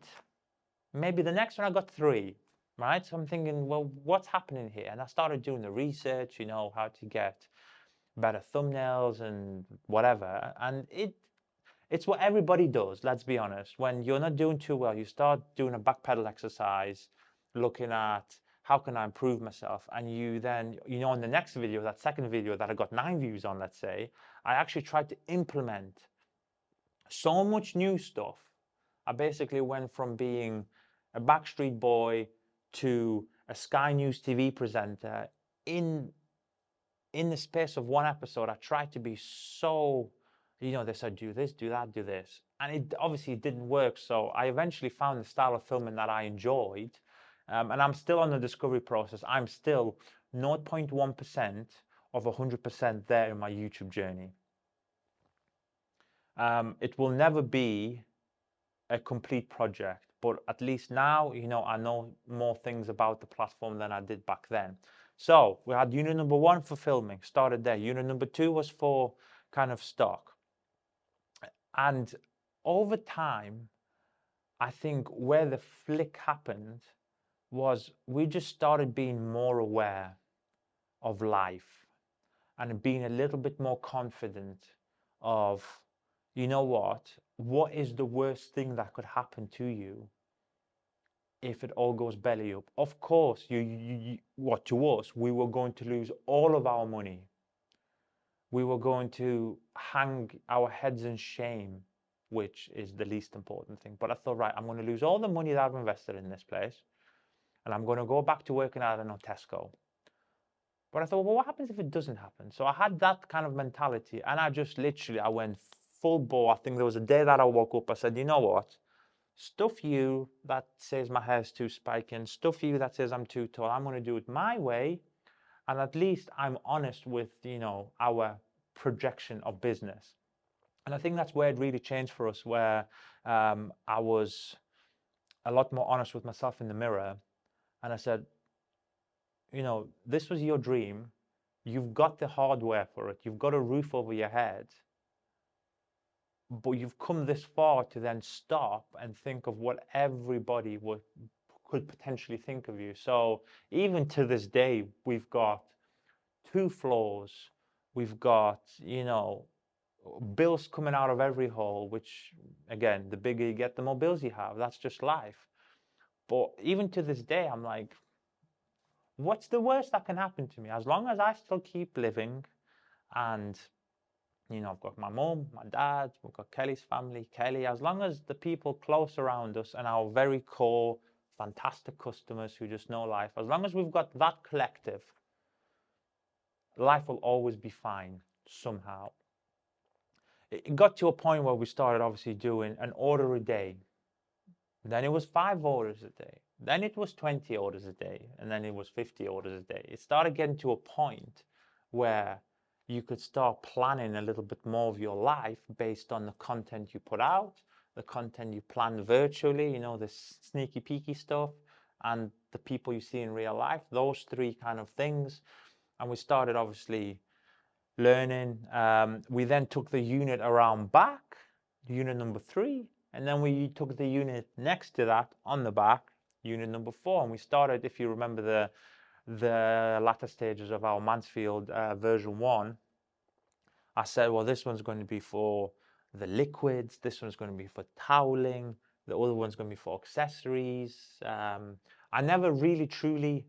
[SPEAKER 1] Maybe the next one I got 3. Right? So I'm thinking, well, what's happening here? And I started doing the research, how to get better thumbnails and whatever. And it's what everybody does, let's be honest. When you're not doing too well, you start doing a backpedal exercise, looking at how can I improve myself? And you then, in the next video, that second video that I got 9 views on, let's say, I actually tried to implement so much new stuff. I basically went from being a Backstreet Boy to a Sky News TV presenter. In the space of one episode, I tried to be so, they said, do this, do that, do this. And it obviously didn't work. So I eventually found the style of filming that I enjoyed. And I'm still on the discovery process. I'm still 0.1% of 100% there in my YouTube journey. It will never be a complete project, but at least now, I know more things about the platform than I did back then. So we had unit number 1 for filming, started there. Unit number 2 was for kind of stock. And over time, I think where the flick happened was we just started being more aware of life and being a little bit more confident of, what is the worst thing that could happen to you if it all goes belly up? Of course, to us, we were going to lose all of our money. We were going to hang our heads in shame, which is the least important thing. But I thought, right, I'm going to lose all the money that I've invested in this place, and I'm going to go back to working at, Tesco. But I thought, well, what happens if it doesn't happen? So I had that kind of mentality, and I just literally, I went full bore. I think there was a day that I woke up, I said, you know what? Stuff you that says my hair's too spiky, stuff you that says I'm too tall. I'm going to do it my way, and at least I'm honest with, our projection of business. And I think that's where it really changed for us, where I was a lot more honest with myself in the mirror, and I said, this was your dream. You've got the hardware for it. You've got a roof over your head. but you've come this far to then stop and think of what everybody could potentially think of you. So even to this day, we've got 2 floors, we've got, bills coming out of every hole, which again, the bigger you get, the more bills you have. That's just life. But even to this day, I'm like, what's the worst that can happen to me? As long as I still keep living, and I've got my mom, my dad, we've got Kelly's family, Kelly, as long as the people close around us and our very core, fantastic customers who just know life, as long as we've got that collective, life will always be fine somehow. It got to a point where we started obviously doing an order a day. Then it was 5 orders a day. Then it was 20 orders a day. And then it was 50 orders a day. It started getting to a point where you could start planning a little bit more of your life based on the content you put out, the content you plan virtually, the sneaky peeky stuff, and the people you see in real life, those 3 kind of things. And we started obviously learning. We then took the unit around back, unit number 3, and then we took the unit next to that on the back, unit number 4, and we started, if you remember the latter stages of our Mansfield version 1, I said, well, this one's going to be for the liquids, this one's going to be for toweling, the other one's going to be for accessories. I never really truly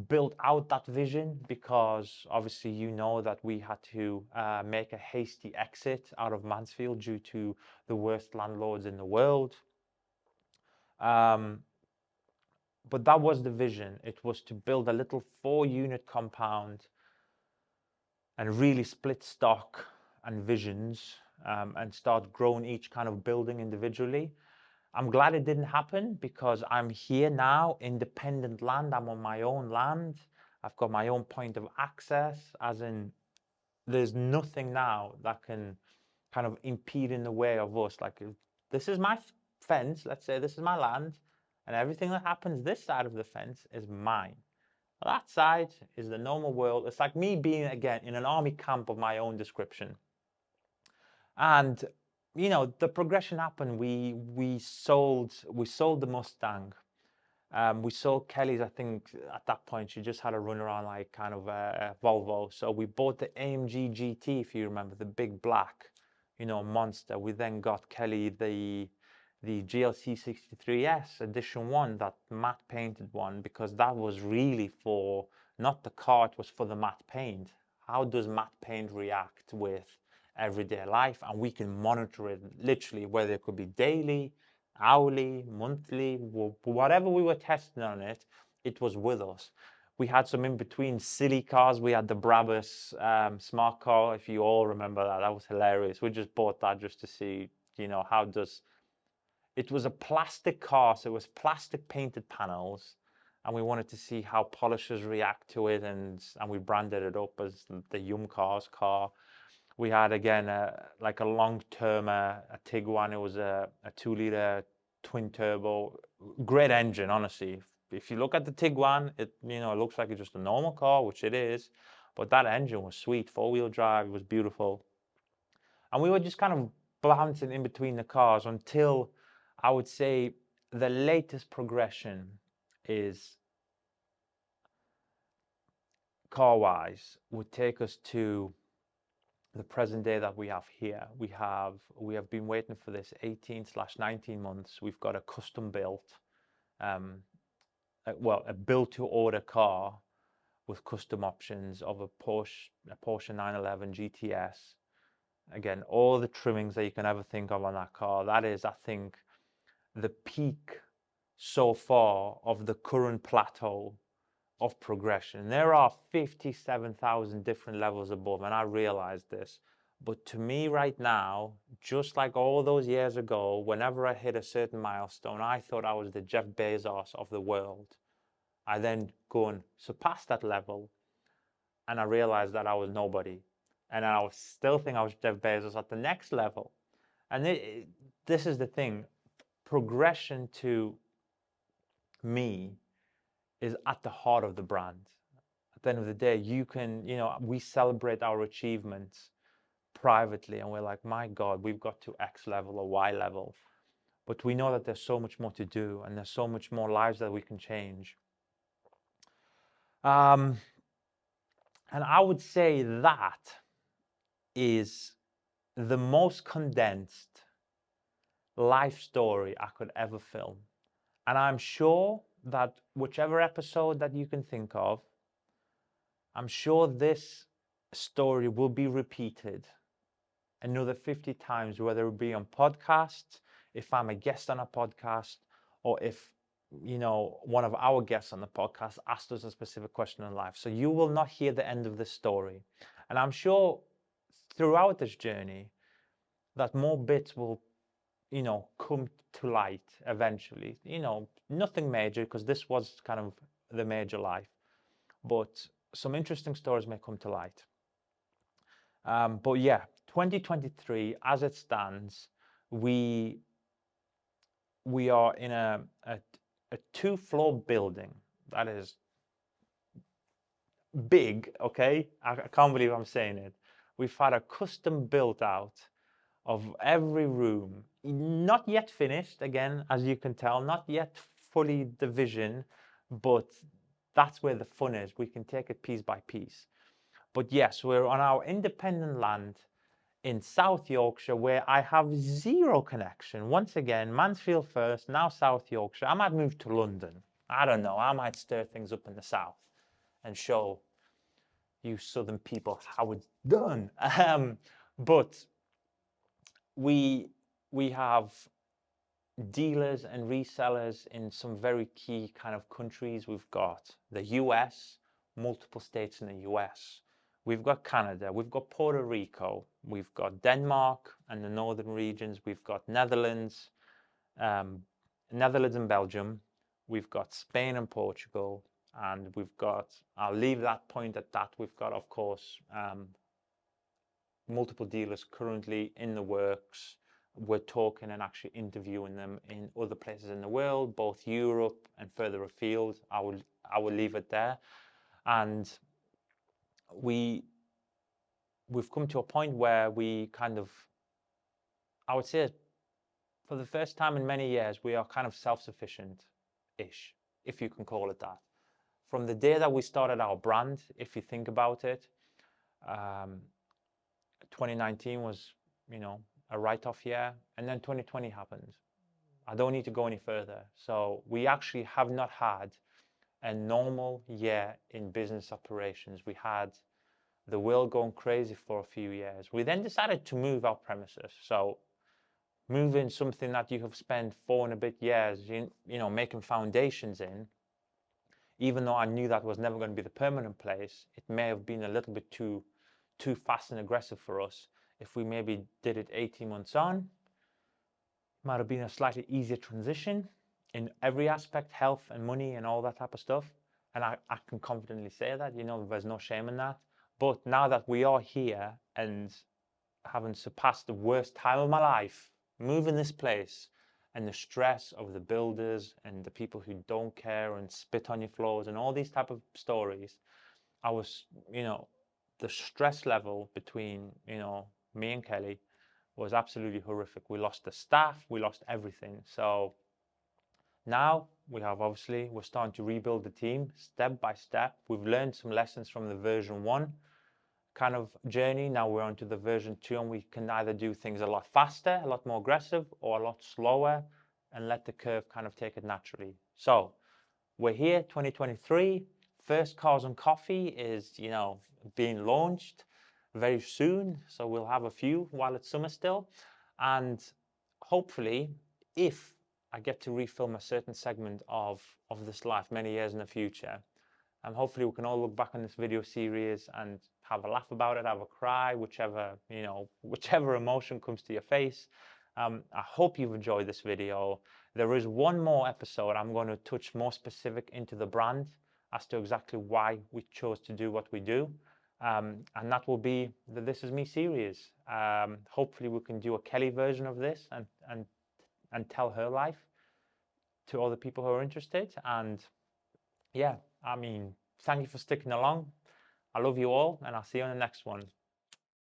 [SPEAKER 1] built out that vision because obviously that we had to make a hasty exit out of Mansfield due to the worst landlords in the world. But that was the vision. It was to build a little 4-unit compound and really split stock and visions, and start growing each kind of building individually. I'm glad it didn't happen because I'm here now, independent land. I'm on my own land. I've got my own point of access, as in there's nothing now that can kind of impede in the way of us. Like, this is my fence, let's say this is my land, and everything that happens this side of the fence is mine. That side is the normal world. It's like me being, again, in an army camp of my own description. And the progression happened. We sold the Mustang. We sold Kelly's. I think at that point she just had a run around like kind of a Volvo. So we bought the AMG GT, if you remember, the big black, monster. We then got Kelly the GLC 63S edition 1, that matte painted one, because that was really for not the car, it was for the matte paint. How does matte paint react with everyday life? And we can monitor it literally, whether it could be daily, hourly, monthly, whatever we were testing on it, it was with us. We had some in between silly cars. We had the Brabus smart car, if you all remember that. That was hilarious. We just bought that just to see, how does... It was a plastic car, so it was plastic painted panels, and we wanted to see how polishers react to it, and we branded it up as the YumCars car. We had, again, like a long-term a Tiguan. It was a 2-liter twin turbo, great engine, honestly. If you look at the Tiguan, it looks like it's just a normal car, which it is, but that engine was sweet, 4-wheel drive, it was beautiful. And we were just kind of bouncing in between the cars until, I would say, the latest progression is, car-wise, would take us to the present day that we have here. We have been waiting for this 18/19 months. We've got a custom built, a built to order car with custom options of a Porsche 911 GTS. Again, all the trimmings that you can ever think of on that car. That is, I think, the peak so far of the current plateau of progression. There are 57,000 different levels above, and I realize this. But to me right now, just like all those years ago, whenever I hit a certain milestone, I thought I was the Jeff Bezos of the world. I then go and surpass that level, and I realized that I was nobody. And I was still think I was Jeff Bezos at the next level. And this is the thing. Progression to me is at the heart of the brand. At the end of the day, you can, we celebrate our achievements privately, and we're like, my God, we've got to X level or Y level. But we know that there's so much more to do, and there's so much more lives that we can change. And I would say that is the most condensed life story I could ever film. And I'm sure that whichever episode that you can think of, I'm sure this story will be repeated another 50 times, whether it be on podcasts, if I'm a guest on a podcast, or if, you know, one of our guests on the podcast asked us a specific question in life. So you will not hear the end of this story. And I'm sure throughout this journey that more bits will, you know, come to light eventually. You know, nothing major, because this was kind of the major life, but some interesting stories may come to light. But yeah, 2023 as it stands, we are in a 2-floor building that is big. Okay, I can't believe I'm saying it. We've had a custom built out of every room, not yet finished, again, as you can tell, not yet fully the vision, but that's where the fun is. We can take it piece by piece. But yes, we're on our independent land in South Yorkshire, where I have zero connection. Once again, Mansfield first, now South Yorkshire. I might move to London. I don't know. I might stir things up in the south and show you southern people how it's done. But we have dealers and resellers in some very key kind of countries. We've got the US, multiple states in the US. We've got Canada, we've got Puerto Rico, we've got Denmark and the northern regions, we've got Netherlands, Netherlands and Belgium, we've got Spain and Portugal, and we've got, I'll leave that point at that, we've got, of course, multiple dealers currently in the works. We're talking and actually interviewing them in other places in the world, both Europe and further afield. I will leave it there. And we've come to a point where we kind of, I would say, for the first time in many years, we are kind of self-sufficient-ish, if you can call it that. From the day that we started our brand, if you think about it, 2019 was, you know, a write-off year, and then 2020 happened. I don't need to go any further. So we actually have not had a normal year in business operations. We had the world going crazy for a few years. We then decided to move our premises. So moving something that you have spent 4 and a bit years, you know, making foundations in, even though I knew that was never going to be the permanent place, it may have been a little bit too fast and aggressive for us. If we maybe did it 18 months on, might have been a slightly easier transition in every aspect, health and money and all that type of stuff. And I can confidently say that, you know, there's no shame in that. But now that we are here and having surpassed the worst time of my life, moving this place, and the stress of the builders and the people who don't care and spit on your floors and all these type of stories, I was, you know, the stress level between, you know, me and Kelly was absolutely horrific. We lost the staff, we lost everything. So now we have, obviously, we're starting to rebuild the team step by step. We've learned some lessons from the version 1 kind of journey. Now we're on to the version 2, and we can either do things a lot faster, a lot more aggressive, or a lot slower, and let the curve kind of take it naturally. So we're here, 2023. First Cars and Coffee is, you know, being launched very soon. So we'll have a few while it's summer still. And hopefully, if I get to refilm a certain segment of this life many years in the future, and hopefully we can all look back on this video series and have a laugh about it, have a cry, whichever, you know, whichever emotion comes to your face. I hope you've enjoyed this video. There is one more episode. I'm going to touch more specific into the brand as to exactly why we chose to do what we do. And that will be the This Is Me series. Hopefully we can do a Kelly version of this and tell her life to other people who are interested. And yeah, I mean, thank you for sticking along. I love you all, and I'll see you on the next one.